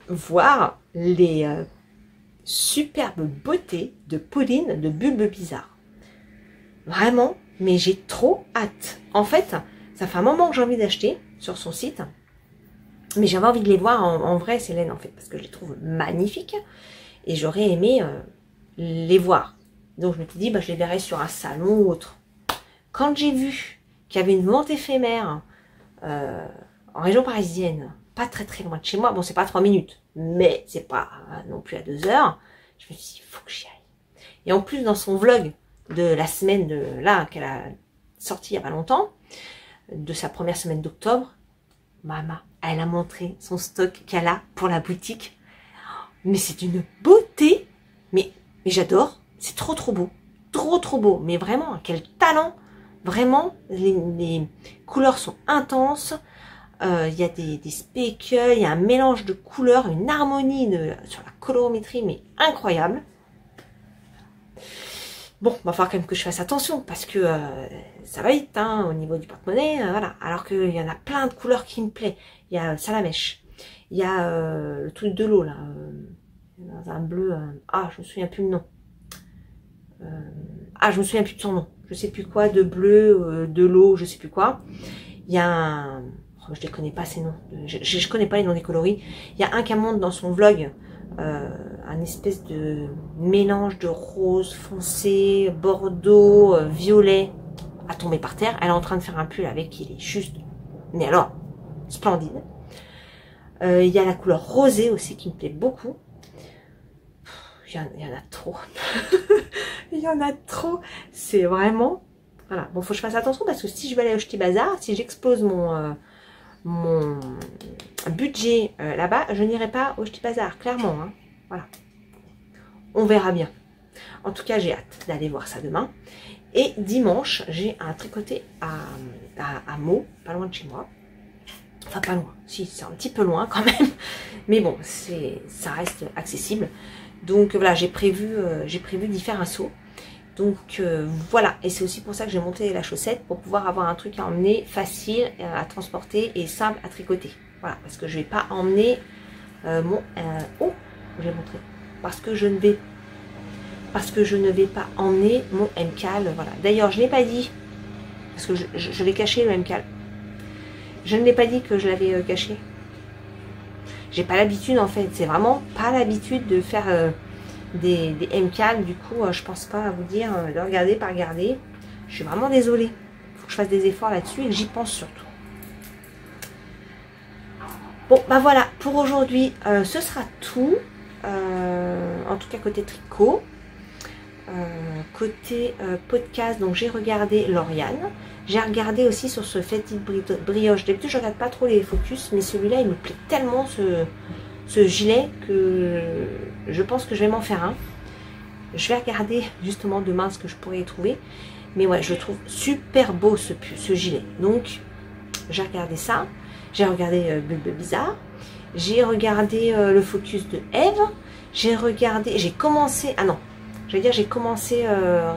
Voir les superbes beautés de Pauline de Bulbe Bizarre. Vraiment, mais j'ai trop hâte. En fait, ça fait un moment que j'ai envie d'acheter sur son site. Mais j'avais envie de les voir en vrai, Célène, en fait, parce que je les trouve magnifiques. Et j'aurais aimé les voir. Donc, je me suis dit, je les verrai sur un salon ou autre. Quand j'ai vu qu'il y avait une vente éphémère en région parisienne, pas très très loin de chez moi, bon, c'est pas 3 minutes, mais c'est pas non plus à 2 heures, je me suis dit, il faut que j'y aille. Et en plus, dans son vlog de la semaine qu'elle a sorti il y a pas longtemps, de sa première semaine d'octobre, maman, elle a montré son stock qu'elle a pour la boutique. Mais c'est une beauté. Mais j'adore. C'est trop trop beau. Trop trop beau. Mais vraiment, quel talent. Vraiment, les couleurs sont intenses. Il y a des specules, il y a un mélange de couleurs, une harmonie sur la colorimétrie, mais incroyable. Bon, il va falloir quand même que je fasse attention parce que ça va vite au niveau du porte-monnaie, voilà. Alors qu'il y en a plein de couleurs qui me plaisent. Il y a Salamèche, il y a le truc de l'eau là, dans un bleu. Je me souviens plus le nom. Je me souviens plus de son nom. Je sais plus quoi, de bleu, de l'eau, je sais plus quoi. Il y a un... je les connais pas ces noms. Je connais pas les noms des coloris. Il y a un qui monte dans son vlog. Un espèce de mélange de rose foncé, bordeaux, violet à tomber par terre. Elle est en train de faire un pull avec, il est juste, mais alors, splendide. Il y a la couleur rosée aussi qui me plaît beaucoup. Il y en a trop. Il y en a trop. C'est vraiment... Voilà. Bon, faut que je fasse attention parce que si je vais aller au Ch'ti Bazar, si j'explose mon budget là-bas, je n'irai pas au Ch'ti Bazar, clairement. Voilà. On verra bien. En tout cas, j'ai hâte d'aller voir ça demain. Et dimanche, j'ai un tricoté à Meaux, pas loin de chez moi. Enfin, pas loin. Si, c'est un petit peu loin quand même. Mais bon, ça reste accessible. Donc voilà, j'ai prévu d'y faire un saut. Donc voilà, et c'est aussi pour ça que j'ai monté la chaussette, pour pouvoir avoir un truc à emmener facile à transporter et simple à tricoter. Voilà, parce que je ne vais pas emmener mon... je vais montrer. Parce que je ne vais pas emmener mon MCAL. Voilà. D'ailleurs, je ne l'ai pas dit, parce que je l'ai caché le MCAL. Je ne l'ai pas dit que je l'avais caché. J'ai pas l'habitude en fait, c'est vraiment pas l'habitude de faire... des MCAL, du coup je pense pas à vous dire de regarder par regarder. Je suis vraiment désolée, il faut que je fasse des efforts là-dessus et que j'y pense surtout. Bon voilà, pour aujourd'hui ce sera tout, en tout cas côté tricot. Côté podcast, donc j'ai regardé Lauriane, j'ai regardé aussi sur ce Fenty Brioche. D'habitude je regarde pas trop les focus, mais celui-là il me plaît tellement, ce gilet, que je pense que je vais m'en faire un. Je vais regarder justement demain ce que je pourrais y trouver. Mais ouais, je trouve super beau ce gilet. Donc, j'ai regardé ça. J'ai regardé Bulbe Bizarre. J'ai regardé le focus de Eve. J'ai commencé... Ah non, Je vais dire, j'ai commencé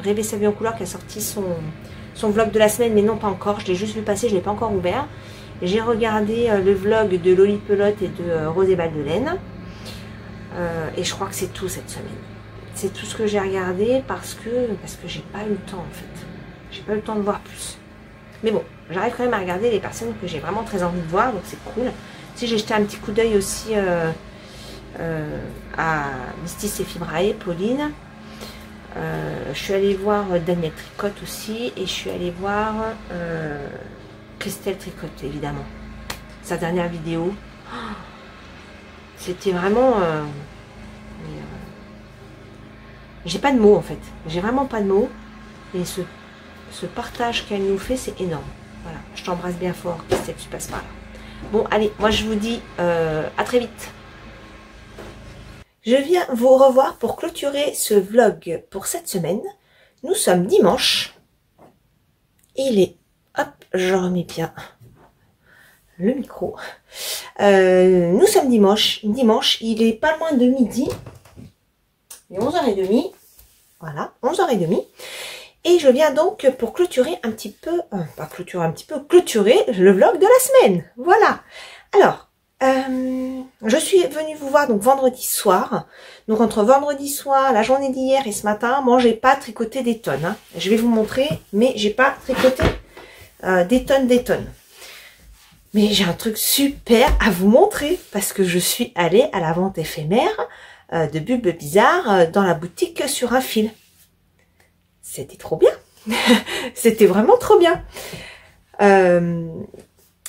Rêver sa vie en couleur qui a sorti son vlog de la semaine, mais non pas encore. Je l'ai juste vu passer, je ne l'ai pas encore ouvert. J'ai regardé le vlog de Loli Pelote et de Rosé Balle de Laine. Et je crois que c'est tout cette semaine. C'est tout ce que j'ai regardé parce que j'ai pas eu le temps en fait. J'ai pas eu le temps de voir plus. Mais bon, j'arrive quand même à regarder les personnes que j'ai vraiment très envie de voir, donc c'est cool. Si j'ai jeté un petit coup d'œil aussi à Mistis et Fibrae, Pauline. Je suis allée voir Daniel Tricotte aussi et je suis allée voir Christelle Tricotte évidemment. Sa dernière vidéo. C'était vraiment... j'ai pas de mots en fait. J'ai vraiment pas de mots. Et ce partage qu'elle nous fait, c'est énorme. Voilà, je t'embrasse bien fort, Christelle, tu passes par là. Bon, allez, moi je vous dis à très vite. Je viens vous revoir pour clôturer ce vlog pour cette semaine. Nous sommes dimanche. Il est... Hop, je remets bien le micro. Nous sommes dimanche. Dimanche, il est pas loin de midi. Il est 11h30. Voilà, 11h30. Et je viens donc pour clôturer un petit peu... pas clôturer un petit peu, clôturer le vlog de la semaine. Voilà. Alors... je suis venue vous voir donc vendredi soir. Donc entre vendredi soir, la journée d'hier et ce matin, moi j'ai pas tricoté des tonnes. Hein. Je vais vous montrer, mais j'ai pas tricoté des tonnes. Mais j'ai un truc super à vous montrer parce que je suis allée à la vente éphémère de Bulbe Bizarre dans la boutique sur un fil. C'était trop bien. C'était vraiment trop bien.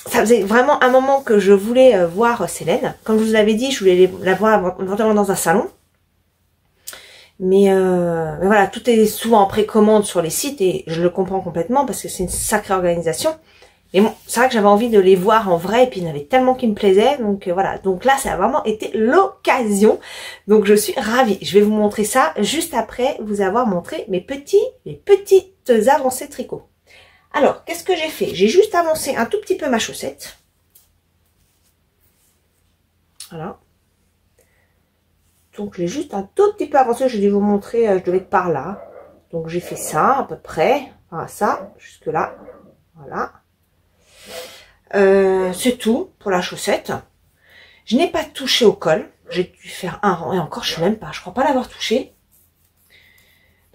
Ça faisait vraiment un moment que je voulais voir Célène. Comme je vous l'avais dit, je voulais la voir éventuellement dans un salon. Mais voilà, tout est souvent en précommande sur les sites et je le comprends complètement parce que c'est une sacrée organisation. Mais bon, c'est vrai que j'avais envie de les voir en vrai et puis il y en avait tellement qui me plaisaient. Donc voilà, donc là ça a vraiment été l'occasion. Donc je suis ravie. Je vais vous montrer ça juste après vous avoir montré mes petites avancées tricot. Alors, qu'est-ce que j'ai fait? J'ai juste avancé un tout petit peu ma chaussette. Voilà. Donc, j'ai juste un tout petit peu avancé. Je vais vous montrer, je devais être par là. Donc, j'ai fait ça à peu près. Voilà, ça, jusque là. Voilà. C'est tout pour la chaussette. Je n'ai pas touché au col. J'ai dû faire un rang. Et encore, je ne sais même pas. Je crois pas l'avoir touché.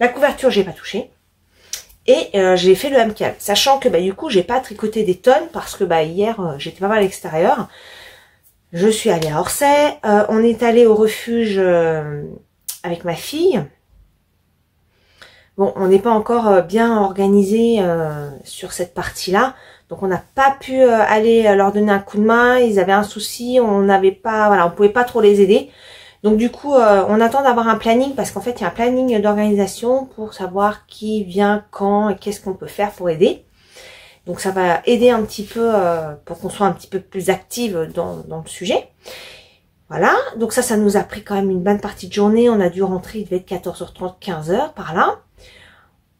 La couverture, j'ai pas touché. Et j'ai fait le MKL, sachant que du coup j'ai pas tricoté des tonnes parce que hier j'étais pas mal à l'extérieur. Je suis allée à Orsay, on est allé au refuge avec ma fille. Bon, on n'est pas encore bien organisé sur cette partie-là, donc on n'a pas pu aller leur donner un coup de main. Ils avaient un souci, on n'avait pas, voilà, on pouvait pas trop les aider. Donc du coup, on attend d'avoir un planning parce qu'en fait, il y a un planning d'organisation pour savoir qui vient, quand et qu'est-ce qu'on peut faire pour aider. Donc ça va aider un petit peu pour qu'on soit un petit peu plus active dans le sujet. Voilà, donc ça nous a pris quand même une bonne partie de journée. On a dû rentrer, il devait être 14h30, 15h par là.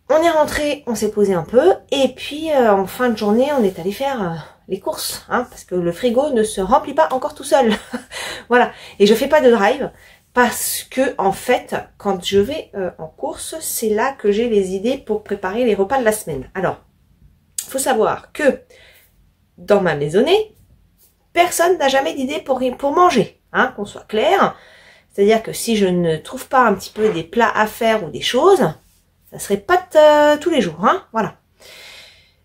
On est rentré, on s'est posé un peu et puis en fin de journée, on est allé faire... les courses, hein, parce que le frigo ne se remplit pas encore tout seul. Voilà. Et je fais pas de drive parce que en fait, quand je vais en course, c'est là que j'ai les idées pour préparer les repas de la semaine. Alors, il faut savoir que dans ma maisonnée, personne n'a jamais d'idée pour manger, hein, qu'on soit clair. C'est-à-dire que si je ne trouve pas un petit peu des plats à faire ou des choses, ça serait pas tous les jours, hein, voilà.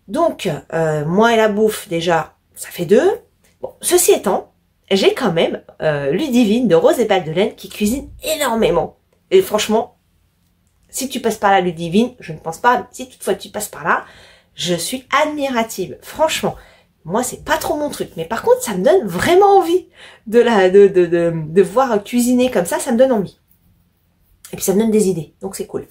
Donc, moi et la bouffe, déjà, ça fait 2. Bon, ceci étant, j'ai quand même Ludivine de Rose et Balle de Laine qui cuisine énormément. Et franchement, si tu passes par là, Ludivine, je ne pense pas, mais si toutefois tu passes par là, je suis admirative. Franchement, moi, c'est pas trop mon truc. Mais par contre, ça me donne vraiment envie de voir cuisiner comme ça me donne envie. Et puis, ça me donne des idées. Donc, c'est cool.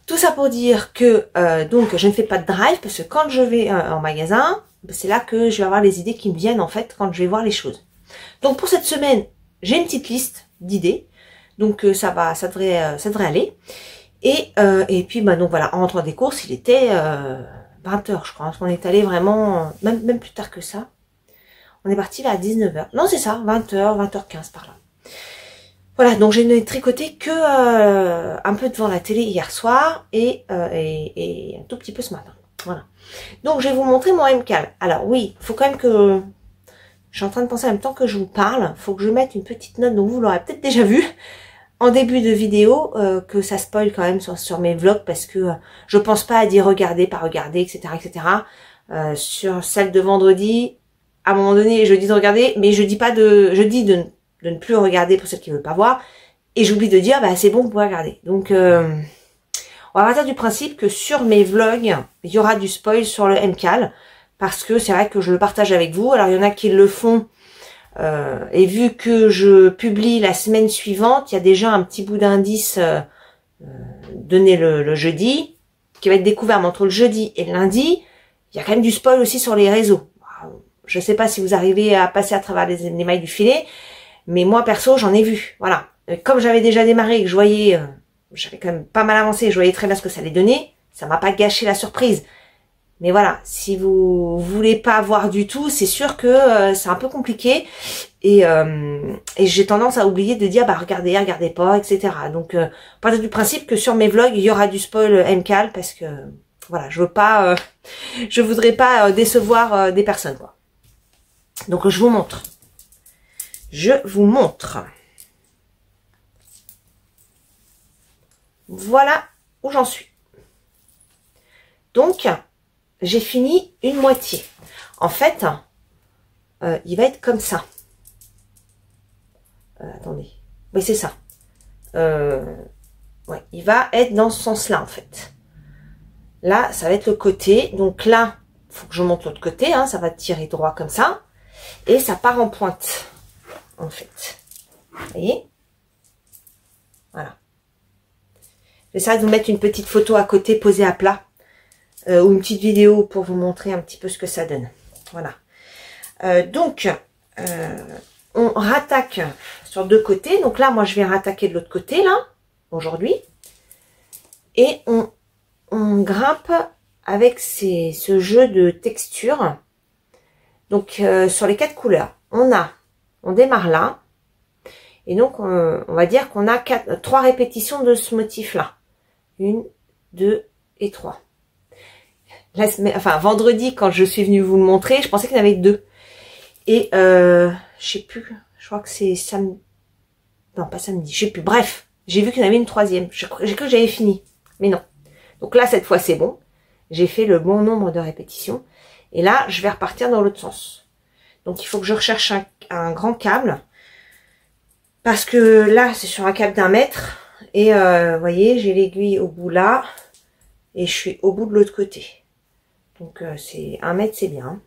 Tout ça pour dire que donc je ne fais pas de drive parce que quand je vais en magasin, c'est là que je vais avoir les idées qui me viennent en fait quand je vais voir les choses. Donc pour cette semaine, j'ai une petite liste d'idées. Donc ça devrait aller. Et puis donc voilà, en rentrant des courses, il était 20h je crois. Parce qu'on est allé vraiment même plus tard que ça. On est parti là à 19h. Non, c'est ça, 20h, 20h15 par là. Voilà, donc je n'ai tricoté que un peu devant la télé hier soir et un tout petit peu ce matin. Voilà. Donc je vais vous montrer mon MCAL. Alors oui, il faut quand même que... Je suis en train de penser en même temps que je vous parle. Il faut que je mette une petite note, donc vous l'aurez peut-être déjà vu en début de vidéo, que ça spoil quand même sur mes vlogs, parce que je pense pas à dire regarder, pas regarder, etc. etc. Sur celle de vendredi, à un moment donné, je dis de regarder, mais je dis pas je dis de ne plus regarder pour celles qui ne veulent pas voir, et j'oublie de dire, bah c'est bon, vous pouvez regarder. Donc, on va partir du principe que sur mes vlogs, il y aura du spoil sur le MCAL, parce que c'est vrai que je le partage avec vous. Alors, il y en a qui le font, et vu que je publie la semaine suivante, il y a déjà un petit bout d'indice donné le jeudi, qui va être découvert entre le jeudi et le lundi. Il y a quand même du spoil aussi sur les réseaux. Je sais pas si vous arrivez à passer à travers les mailles du filet, mais moi perso j'en ai vu. Voilà. Comme j'avais déjà démarré et que je voyais, j'avais quand même pas mal avancé, je voyais très bien ce que ça allait donner, ça m'a pas gâché la surprise. Mais voilà, si vous voulez pas voir du tout, c'est sûr que c'est un peu compliqué. Et j'ai tendance à oublier de dire, bah regardez pas, etc. Donc, partir du principe que sur mes vlogs, il y aura du spoil MCAL, parce que, voilà, je veux pas, je voudrais pas décevoir des personnes, quoi. Donc, je vous montre. Je vous montre. Voilà où j'en suis. Donc, j'ai fini une moitié. En fait, il va être comme ça. Attendez. Oui, c'est ça. Ouais, il va être dans ce sens-là, en fait. Là, ça va être le côté. Donc là, il faut que je monte l'autre côté. Hein, ça va tirer droit comme ça. Et ça part en pointe, en fait. Vous voyez? Voilà. J'essaie de vous mettre une petite photo à côté, posée à plat. Ou une petite vidéo pour vous montrer un petit peu ce que ça donne. Voilà. Donc, on rattaque sur deux côtés. Donc là, moi, je vais rattaquer de l'autre côté, là, aujourd'hui. Et on grimpe avec ce jeu de texture. Donc, sur les 4 couleurs, on démarre là. Et donc, on va dire qu'on a 3 répétitions de ce motif-là. 1, 2 et 3. Enfin, vendredi, quand je suis venue vous le montrer, je pensais qu'il y en avait 2. Et je sais plus, je crois que c'est samedi. Non, pas samedi, je sais plus. Bref, j'ai vu qu'il y en avait une 3e. J'ai cru que j'avais fini. Mais non. Donc là, cette fois, c'est bon. J'ai fait le bon nombre de répétitions. Et là, je vais repartir dans l'autre sens. Donc, il faut que je recherche un grand câble. Parce que là, c'est sur un câble d'1 mètre. Et vous voyez, j'ai l'aiguille au bout là. Et je suis au bout de l'autre côté. Donc, c'est 1 mètre, c'est bien.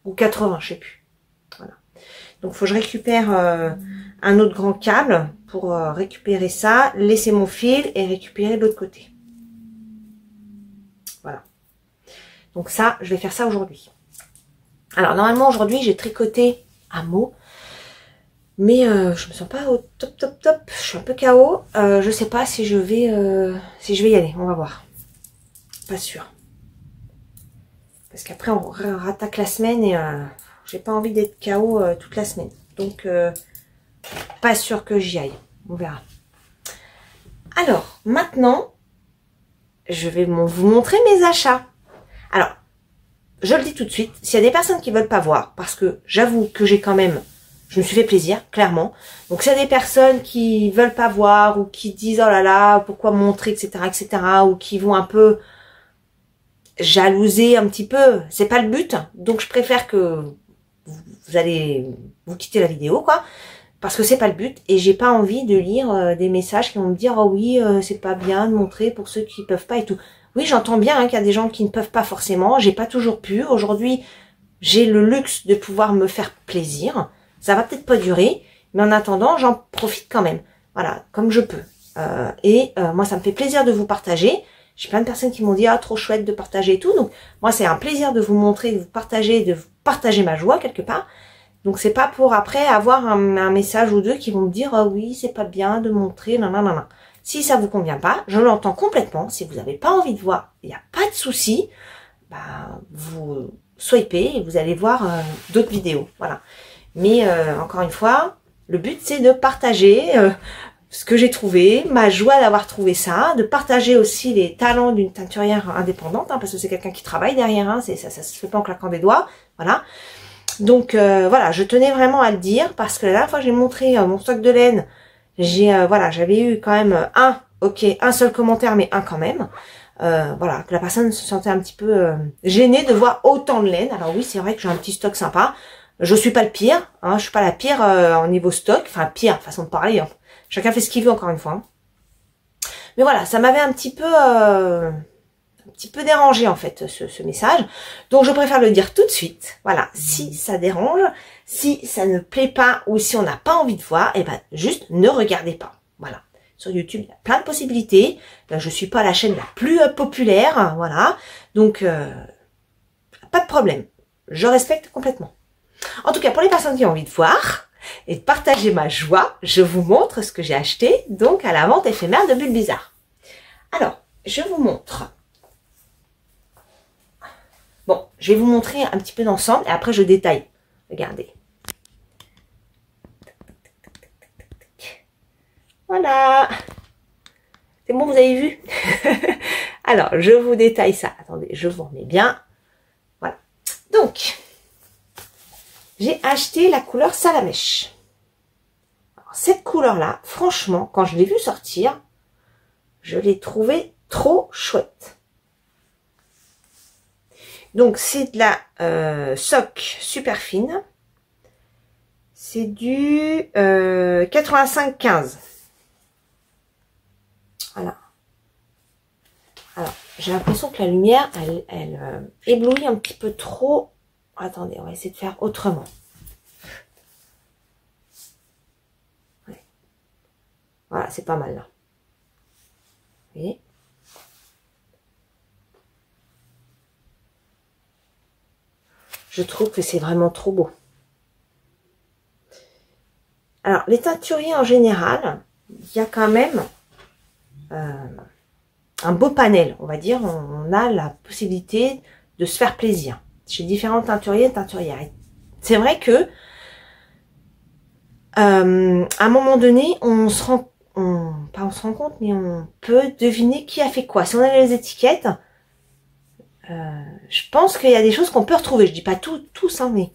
Ou 80, je sais plus. Voilà. Donc, il faut que je récupère un autre grand câble pour récupérer ça, laisser mon fil et récupérer de l'autre côté. Voilà. Donc ça, je vais faire ça aujourd'hui. Alors, normalement, aujourd'hui, j'ai tricoté un mot. Mais je me sens pas au top. Je suis un peu KO. Je sais pas si je vais y aller. On va voir. Pas sûr. Parce qu'après, on rattaque la semaine et j'ai pas envie d'être KO toute la semaine. Donc, pas sûr que j'y aille. On verra. Alors, maintenant, je vais vous montrer mes achats. Alors, je le dis tout de suite, s'il y a des personnes qui veulent pas voir, parce que j'avoue que je me suis fait plaisir, clairement. Donc, s'il y a des personnes qui veulent pas voir, ou qui disent, oh là là, pourquoi montrer, etc., ou qui vont un peu jalouser un petit peu, c'est pas le but. Donc, je préfère que vous allez vous quitter la vidéo, quoi. Parce que c'est pas le but et j'ai pas envie de lire des messages qui vont me dire oh oui c'est pas bien de montrer pour ceux qui peuvent pas et tout. Oui, j'entends bien qu'il y a des gens qui ne peuvent pas forcément, j'ai pas toujours pu. Aujourd'hui, j'ai le luxe de pouvoir me faire plaisir. Ça va peut-être pas durer, mais en attendant, j'en profite quand même. Voilà, comme je peux. Moi, ça me fait plaisir de vous partager. J'ai plein de personnes qui m'ont dit ah trop chouette de partager et tout. Donc moi, c'est un plaisir de vous montrer, de vous partager ma joie quelque part. Donc, c'est pas pour après avoir un message ou deux qui vont me dire « Ah oui, c'est pas bien de montrer, nanana. » Si ça vous convient pas, je l'entends complètement. Si vous n'avez pas envie de voir, il n'y a pas de souci. Bah, vous swipez et vous allez voir d'autres vidéos. Voilà. Mais, encore une fois, Le but, c'est de partager ce que j'ai trouvé, ma joie d'avoir trouvé ça, de partager aussi les talents d'une teinturière indépendante, hein, parce que c'est quelqu'un qui travaille derrière, hein, ça se fait pas en claquant des doigts, voilà. Donc voilà, je tenais vraiment à le dire, parce que la dernière fois que j'ai montré mon stock de laine, voilà, j'avais eu quand même un seul commentaire, mais un quand même. Voilà, que la personne se sentait un petit peu gênée de voir autant de laine. Alors oui, c'est vrai que j'ai un petit stock sympa. Je suis pas le pire, hein, je suis pas la pire en niveau stock, enfin pire, façon de parler, hein. Chacun fait ce qu'il veut, encore une fois. Hein. Mais voilà, ça m'avait un petit peu dérangé, en fait, ce message. Donc, je préfère le dire tout de suite. Voilà, si ça dérange, si ça ne plaît pas ou si on n'a pas envie de voir, eh ben, juste ne regardez pas. Voilà. Sur YouTube, il y a plein de possibilités. Là, je suis pas la chaîne la plus populaire, voilà. Donc, pas de problème. Je respecte complètement. En tout cas, pour les personnes qui ont envie de voir et de partager ma joie, je vous montre ce que j'ai acheté donc à la vente éphémère de Bulles Bizarres. Alors, je vous montre. Bon, je vais vous montrer un petit peu d'ensemble et après je détaille. Regardez. Voilà. C'est bon, vous avez vu? Alors, je vous détaille ça. Attendez, je vous remets bien. Voilà. Donc, j'ai acheté la couleur Salamèche. Alors, cette couleur-là, franchement, quand je l'ai vue sortir, je l'ai trouvée trop chouette. Donc, c'est de la sock super fine. C'est du 85-15. Voilà. Alors, j'ai l'impression que la lumière, elle éblouit un petit peu trop. Attendez, on va essayer de faire autrement. Ouais. Voilà, c'est pas mal là. Vous voyez ? Je trouve que c'est vraiment trop beau. Alors, les teinturiers en général, il y a quand même un beau panel, on va dire. On a la possibilité de se faire plaisir chez différents teinturiers et teinturières. C'est vrai que à un moment donné, on se rend compte, mais on peut deviner qui a fait quoi. Si on a les étiquettes, je pense qu'il y a des choses qu'on peut retrouver. Je dis pas tous, hein, mais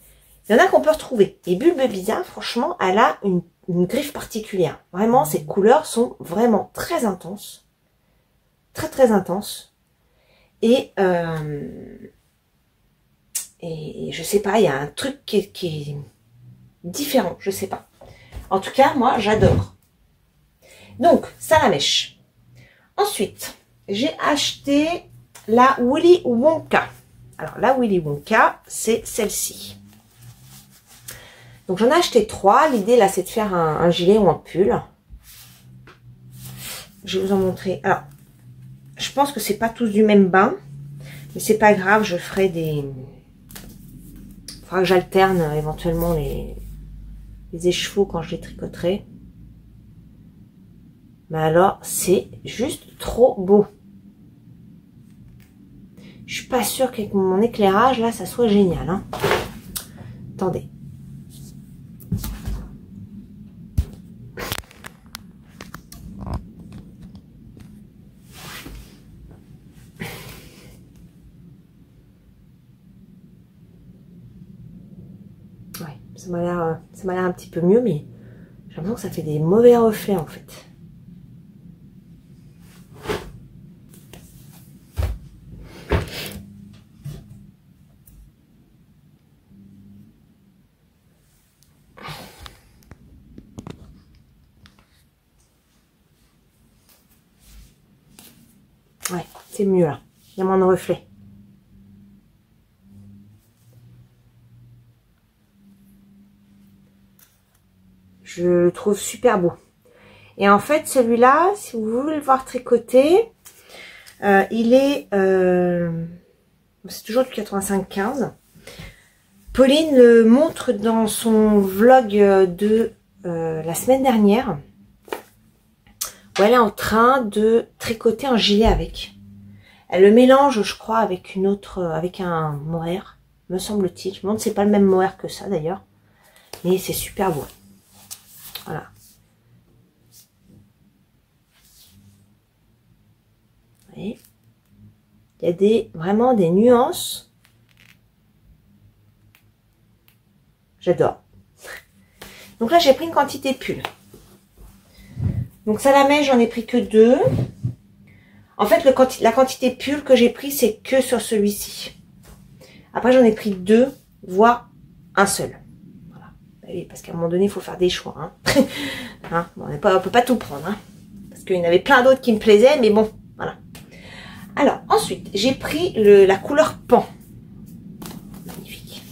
il y en a qu'on peut retrouver. Et Bulles Bizarres, franchement, elle a une griffe particulière. Vraiment, ces couleurs sont vraiment très intenses. Très, très intenses. Et je sais pas, il y a un truc qui est différent. Je sais pas. En tout cas, moi, j'adore. Donc, Salamèche. Ensuite, j'ai acheté la Willy Wonka. Alors, la Willy Wonka, c'est celle-ci. Donc, j'en ai acheté 3. L'idée, là, c'est de faire un gilet ou un pull. Je vais vous en montrer. Alors, je pense que c'est pas tous du même bain. Mais c'est pas grave, je ferai des... Il faudra que j'alterne éventuellement les écheveaux quand je les tricoterai. Mais alors, c'est juste trop beau. Je suis pas sûre qu'avec mon éclairage, là, ça soit génial. Hein. Attendez. Ouais, ça m'a l'air un petit peu mieux, mais j'ai l'impression que ça fait des mauvais reflets, en fait. Ouais, c'est mieux là. Il y a moins de reflets. Je le trouve super beau. Et en fait, celui-là, si vous voulez le voir tricoter, il est... c'est toujours du 85-15. Pauline le montre dans son vlog de la semaine dernière. Où elle est en train de tricoter un gilet avec. Elle le mélange, je crois, avec une autre, avec un mohair, me semble-t-il. Je me demande si c'est pas le même mohair que ça d'ailleurs. Mais c'est super beau. Voilà. Vous voyez, il y a vraiment des nuances. J'adore. Donc là, j'ai pris une quantité de pull. Donc ça la met, j'en ai pris que 2. En fait, la quantité de pull que j'ai pris, c'est que sur celui-ci. Après, j'en ai pris 2, voire un seul. Voilà. Oui, parce qu'à un moment donné, il faut faire des choix. Hein. Hein, bon, on peut pas tout prendre. Hein. Parce qu'il y en avait plein d'autres qui me plaisaient, mais bon, voilà. Alors, ensuite, j'ai pris la couleur pan. Magnifique.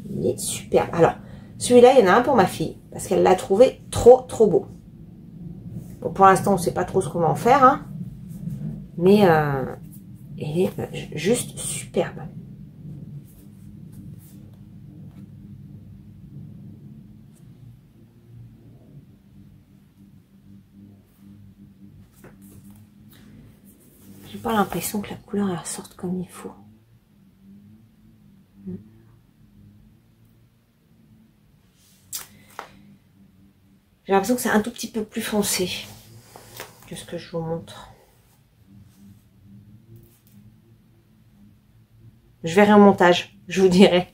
Il est superbe. Alors, celui-là, il y en a un pour ma fille, parce qu'elle l'a trouvé trop beau. Bon, pour l'instant, on ne sait pas trop comment faire, hein, mais il est juste superbe. J'ai pas l'impression que la couleur elle ressorte comme il faut. J'ai l'impression que c'est un tout petit peu plus foncé que ce que je vous montre. Je verrai au montage, je vous dirai.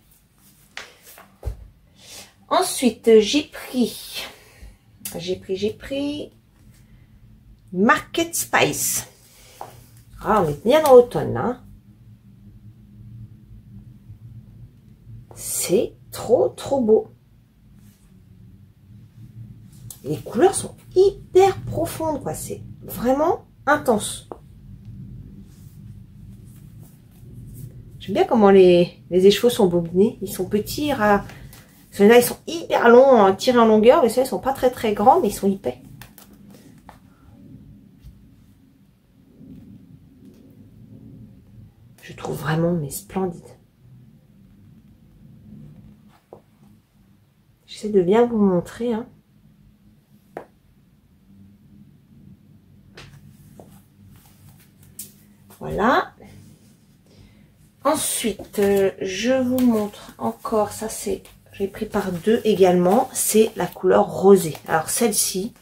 Ensuite, j'ai pris Market Spice. Ah, on est bien dans l'automne, hein. C'est trop beau. Les couleurs sont hyper profondes, quoi. C'est vraiment intense. J'aime bien comment les écheveaux sont bobinés. Ils sont petits, ceux-là, ils sont hyper longs, tirés en longueur. Mais ceux-là, ils sont pas très grands, mais ils sont épais. Je trouve vraiment mais splendide. J'essaie de bien vous montrer, hein. Voilà. Ensuite, je vous montre encore, ça c'est, j'ai pris par 2 également, c'est la couleur rosée. Alors celle-ci,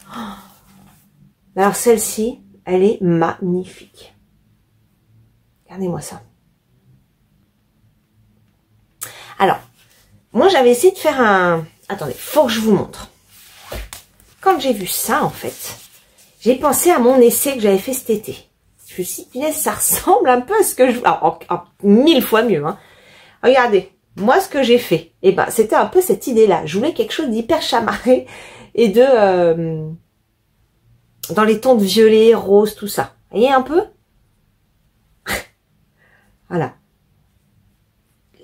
elle est magnifique. Regardez-moi ça. Alors, moi j'avais essayé de faire un... Attendez, faut que je vous montre. Quand j'ai vu ça, en fait, j'ai pensé à mon essai que j'avais fait cet été. Je me suis dit, ça ressemble un peu à ce que je... Alors, 1000 fois mieux, hein. Regardez, moi, ce que j'ai fait, eh ben, c'était un peu cette idée-là. Je voulais quelque chose d'hyper chamarré et de... dans les tons de violet, rose, tout ça. Vous voyez un peu? Voilà.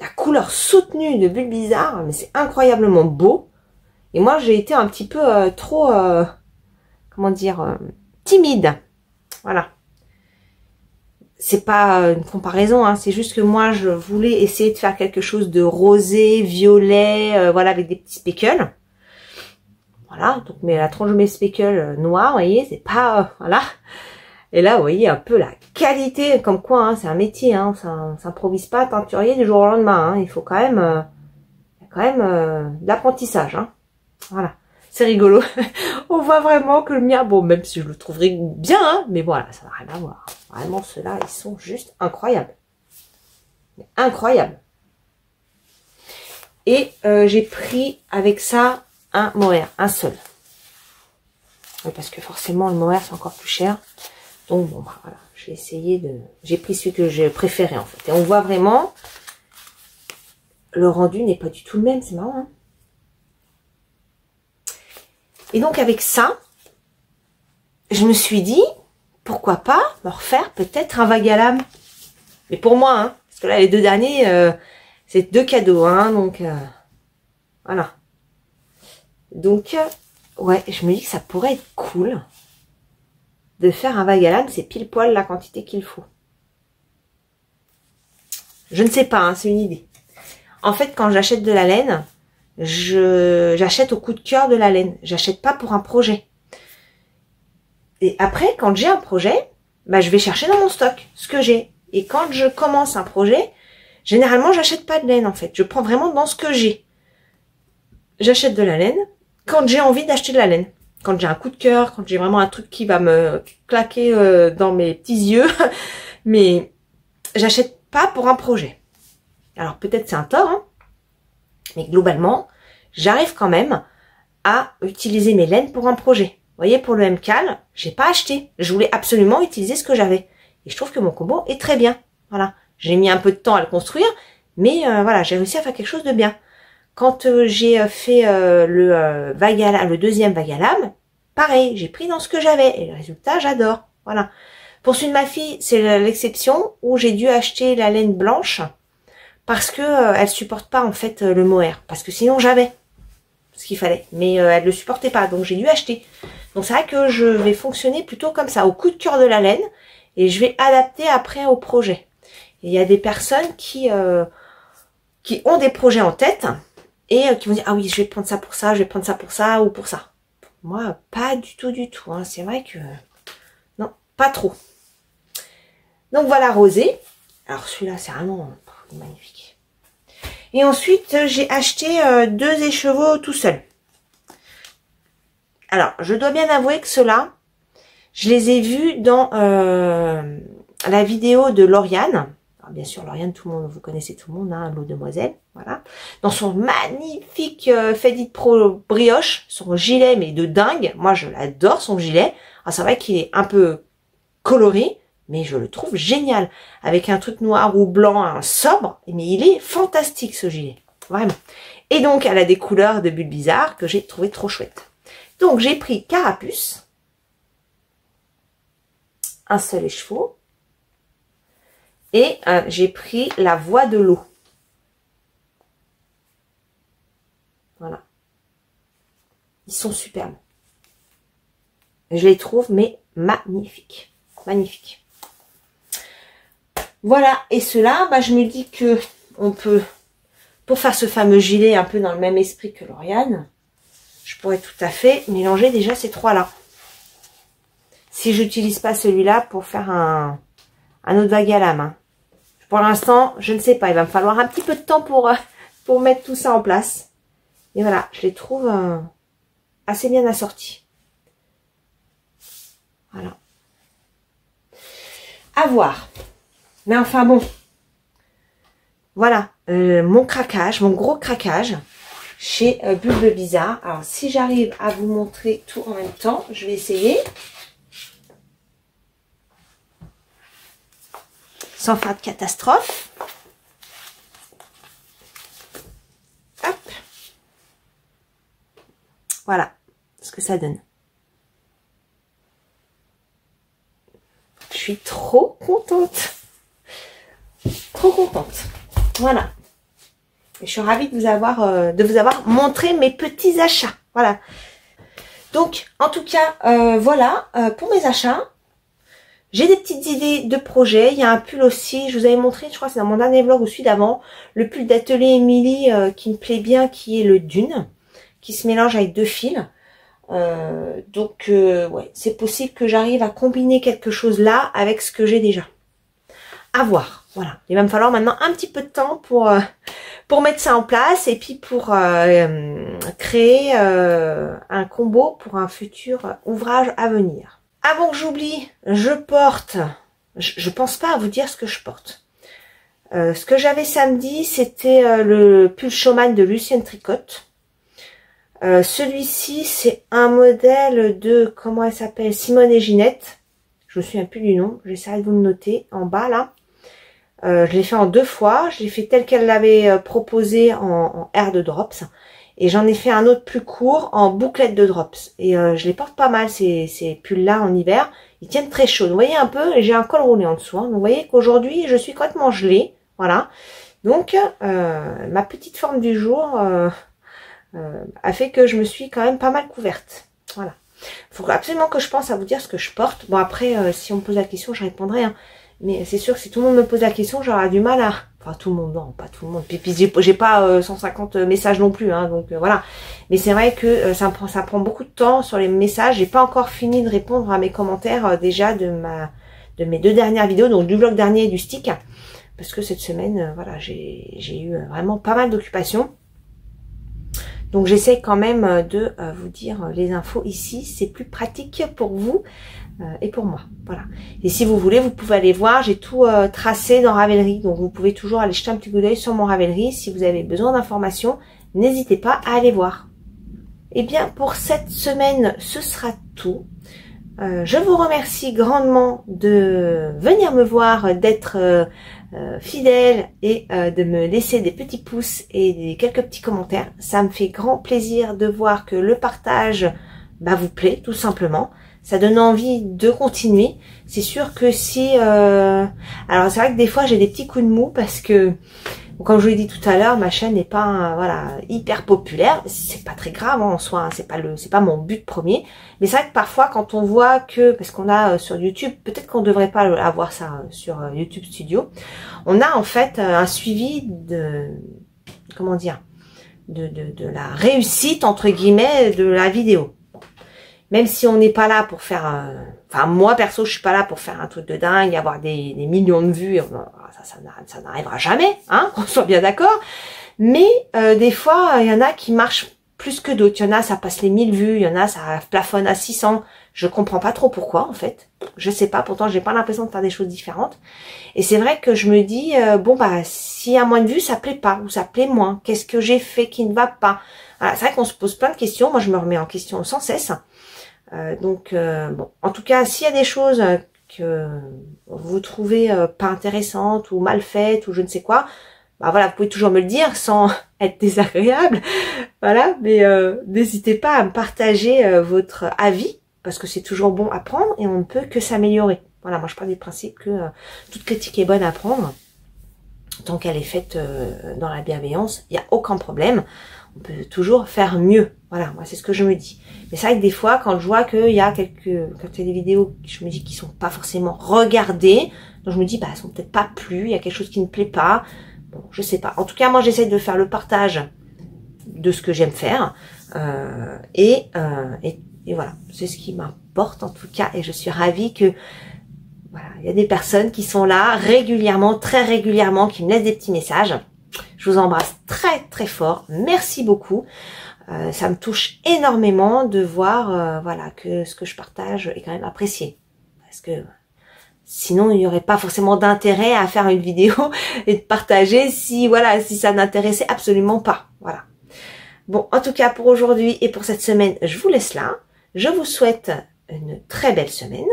La couleur soutenue de Bulbizarre, mais c'est incroyablement beau. Et moi, j'ai été un petit peu trop... comment dire, timide. Voilà. C'est pas une comparaison, hein, c'est juste que moi, je voulais essayer de faire quelque chose de rosé, violet, voilà, avec des petits speckles. Voilà, donc mais la tranche de mes speckles noirs, vous voyez, c'est pas... voilà. Et là, vous voyez un peu la qualité, comme quoi, hein, c'est un métier, hein, ça s'improvise pas teinturier du jour au lendemain, hein, il faut quand même... il y a quand même de l'apprentissage, hein. Voilà. C'est rigolo. On voit vraiment que le mien, bon, même si je le trouverais bien, hein, mais voilà, ça n'a rien à voir. Vraiment, ceux-là, ils sont juste incroyables. Incroyables. Et j'ai pris avec ça un mohair, un seul. Oui, parce que forcément, le mohair, c'est encore plus cher. Donc, bon, bah, voilà, j'ai essayé de... J'ai pris celui que j'ai préféré, en fait. Et on voit vraiment... Le rendu n'est pas du tout le même, c'est marrant, hein. Et donc avec ça, je me suis dit, pourquoi pas me refaire peut-être un vague à lame. Mais pour moi, hein, parce que là les 2 derniers, c'est 2 cadeaux, hein, donc voilà. Donc ouais, je me dis que ça pourrait être cool de faire un vague à lame, c'est pile poil la quantité qu'il faut. Je ne sais pas, hein, c'est une idée. En fait, quand j'achète de la laine, j'achète au coup de cœur de la laine. J'achète pas pour un projet. Et après, quand j'ai un projet, bah, je vais chercher dans mon stock ce que j'ai. Et quand je commence un projet, généralement, j'achète pas de laine, en fait. Je prends vraiment dans ce que j'ai. J'achète de la laine. quand j'ai envie d'acheter de la laine. Quand j'ai un coup de cœur, quand j'ai vraiment un truc qui va me claquer dans mes petits yeux. Mais j'achète pas pour un projet. Alors peut-être c'est un tort, hein, mais globalement, j'arrive quand même à utiliser mes laines pour un projet. Vous voyez, pour le MCAL, j'ai pas acheté. Je voulais absolument utiliser ce que j'avais. Et je trouve que mon combo est très bien. Voilà. J'ai mis un peu de temps à le construire, mais voilà, j'ai réussi à faire quelque chose de bien. Quand j'ai fait le deuxième vague à lame, pareil, j'ai pris dans ce que j'avais. Et le résultat, j'adore. Voilà. Pour celui de ma fille, c'est l'exception où j'ai dû acheter la laine blanche parce que elle supporte pas en fait le mohair. Parce que sinon j'avais ce qu'il fallait, mais elle le supportait pas, donc j'ai dû acheter. Donc c'est vrai que je vais fonctionner plutôt comme ça, au coup de cœur de la laine, et je vais adapter après au projet. Et il y a des personnes qui ont des projets en tête et qui vont dire ah oui, je vais prendre ça pour ça, je vais prendre ça pour ça ou pour ça. Moi, pas du tout, hein. C'est vrai que non, pas trop. Donc voilà, rosé. Alors celui-là, c'est vraiment magnifique. Et ensuite, j'ai acheté 2 écheveaux tout seul. Alors, je dois bien avouer que ceux-là, je les ai vus dans la vidéo de Lauriane. Alors, bien sûr, Lauriane, tout le monde, vous connaissez tout le monde, hein, l'eau demoiselle, voilà. Dans son magnifique Faded Pro brioche, son gilet, mais de dingue. Moi, je l'adore, son gilet. Alors, c'est vrai qu'il est un peu coloré, mais je le trouve génial. Avec un truc noir ou blanc, un sobre. Mais il est fantastique, ce gilet. Vraiment. Et donc, elle a des couleurs de bulles bizarres que j'ai trouvé trop chouettes. Donc, j'ai pris Carapuce. Un seul écheveau. Et j'ai pris la Voix de l'eau. Voilà. Ils sont superbes. Je les trouve, mais magnifiques. Magnifiques. Voilà, et cela, bah, je me dis que on peut, pour faire ce fameux gilet un peu dans le même esprit que Lauriane, je pourrais tout à fait mélanger déjà ces 3-là. Si j'utilise pas celui-là pour faire un autre vague à lame. Hein. Pour l'instant, je ne sais pas, il va me falloir un petit peu de temps pour mettre tout ça en place. Et voilà, je les trouve assez bien assortis. Voilà. À voir. Mais enfin bon, voilà, mon craquage, mon gros craquage chez Bulbe Bizarre. Alors, si j'arrive à vous montrer tout en même temps, je vais essayer. Sans faire de catastrophe. Hop. Voilà ce que ça donne. Je suis trop contente. Trop contente. Voilà. Et je suis ravie de vous avoir montré mes petits achats. Voilà. Donc, en tout cas, voilà pour mes achats. J'ai des petites idées de projets. Il y a un pull aussi. Je vous avais montré, je crois que c'est dans mon dernier vlog ou celui d'avant. Le pull d'atelier Émilie qui me plaît bien, qui est le Dune. Qui se mélange avec 2 fils. Donc, ouais, c'est possible que j'arrive à combiner quelque chose là avec ce que j'ai déjà. À voir. Voilà. Il va me falloir maintenant un petit peu de temps pour mettre ça en place et puis pour créer un combo pour un futur ouvrage à venir. Avant que j'oublie, je pense pas à vous dire ce que je porte. Ce que j'avais samedi, c'était le pull Showman de Lucienne Tricotte. Celui-ci, c'est un modèle de, comment elle s'appelle, Simone et Ginette. Je me souviens plus du nom, j'essaierai de vous le noter en bas là. Je l'ai fait en 2 fois, je l'ai fait tel qu'elle l'avait proposé en air de drops. Et j'en ai fait un autre plus court en bouclette de drops. Et je les porte pas mal, ces pulls-là en hiver. Ils tiennent très chaud. Vous voyez un peu, j'ai un col roulé en dessous. Hein. Donc vous voyez qu'aujourd'hui, je suis complètement gelée. Voilà. Donc, ma petite forme du jour a fait que je me suis quand même pas mal couverte. Voilà. Il faut absolument que je pense à vous dire ce que je porte. Bon, après, si on me pose la question, je répondrai. Hein. Mais c'est sûr que si tout le monde me pose la question, j'aurai du mal à... Enfin, tout le monde, non, pas tout le monde. Puis j'ai pas 150 messages non plus, hein, donc voilà. Mais c'est vrai que ça prend beaucoup de temps sur les messages. J'ai pas encore fini de répondre à mes commentaires déjà de mes 2 dernières vidéos, donc du vlog dernier et du stick. Parce que cette semaine, voilà, j'ai eu vraiment pas mal d'occupations. Donc j'essaie quand même de vous dire les infos ici, c'est plus pratique pour vous et pour moi. Voilà. Et si vous voulez, vous pouvez aller voir, j'ai tout tracé dans Ravelry, donc vous pouvez toujours aller jeter un petit coup d'œil sur mon Ravelry. Si vous avez besoin d'informations, n'hésitez pas à aller voir. Et bien pour cette semaine, ce sera tout. Je vous remercie grandement de venir me voir, d'être fidèle et de me laisser des petits pouces et quelques petits commentaires. Ça me fait grand plaisir de voir que le partage vous plaît, tout simplement. Ça donne envie de continuer. C'est sûr que si... alors c'est vrai que des fois j'ai des petits coups de mou parce que, comme je vous l'ai dit tout à l'heure, ma chaîne n'est pas voilà, hyper populaire. C'est pas très grave en soi, hein, c'est pas mon but premier. Mais c'est vrai que parfois quand on voit que, parce qu'on a sur YouTube, peut-être qu'on devrait pas avoir ça sur YouTube Studio, on a en fait un suivi de, comment dire, de la réussite entre guillemets de la vidéo. Même si on n'est pas là pour faire... Enfin, moi, perso, je suis pas là pour faire un truc de dingue, avoir des millions de vues. Ça n'arrivera jamais, hein, qu'on soit bien d'accord. Mais des fois, il y en a qui marchent plus que d'autres. Il y en a, ça passe les 1000 vues. Il y en a, ça plafonne à 600. Je comprends pas trop pourquoi, en fait. Je sais pas, pourtant, j'ai pas l'impression de faire des choses différentes. Et c'est vrai que je me dis, s'il y a moins de vues, ça plaît pas, ou ça plaît moins. Qu'est-ce que j'ai fait qui ne va pas? Voilà, c'est vrai qu'on se pose plein de questions. Moi, je me remets en question sans cesse. Bon, en tout cas, s'il y a des choses que vous trouvez pas intéressantes ou mal faites ou je ne sais quoi, voilà, vous pouvez toujours me le dire sans être désagréable, voilà, mais n'hésitez pas à me partager votre avis parce que c'est toujours bon à prendre et on ne peut que s'améliorer. Voilà, moi je pars du principe que toute critique est bonne à prendre tant qu'elle est faite dans la bienveillance, il n'y a aucun problème. On peut toujours faire mieux. Voilà, moi c'est ce que je me dis. Mais c'est vrai que des fois, quand je vois qu'il y a quand il y a des vidéos, je me dis qui sont pas forcément regardées, donc je me dis, elles sont peut-être pas plus, il y a quelque chose qui ne plaît pas. Bon, je sais pas. En tout cas, moi j'essaie de faire le partage de ce que j'aime faire. Et voilà, c'est ce qui m'importe en tout cas. Et je suis ravie que voilà, il y a des personnes qui sont là régulièrement, très régulièrement, qui me laissent des petits messages. Je vous embrasse très très fort. Merci beaucoup. Ça me touche énormément de voir voilà, que ce que je partage est quand même apprécié. Parce que sinon, il n'y aurait pas forcément d'intérêt à faire une vidéo et de partager si voilà, si ça n'intéressait absolument pas. Voilà. Bon, en tout cas, pour aujourd'hui et pour cette semaine, je vous laisse là. Je vous souhaite une très belle semaine.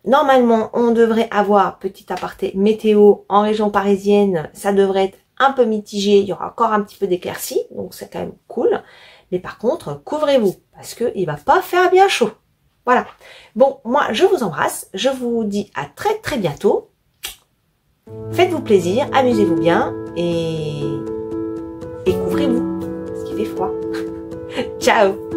Normalement, on devrait avoir, petit aparté météo en région parisienne, ça devrait être un peu mitigé, il y aura encore un petit peu d'éclaircies, donc c'est quand même cool. Mais par contre, couvrez-vous, parce que il va pas faire bien chaud. Voilà. Bon, moi, je vous embrasse, je vous dis à très très bientôt. Faites-vous plaisir, amusez-vous bien, et couvrez-vous, parce qu'il fait froid. Ciao!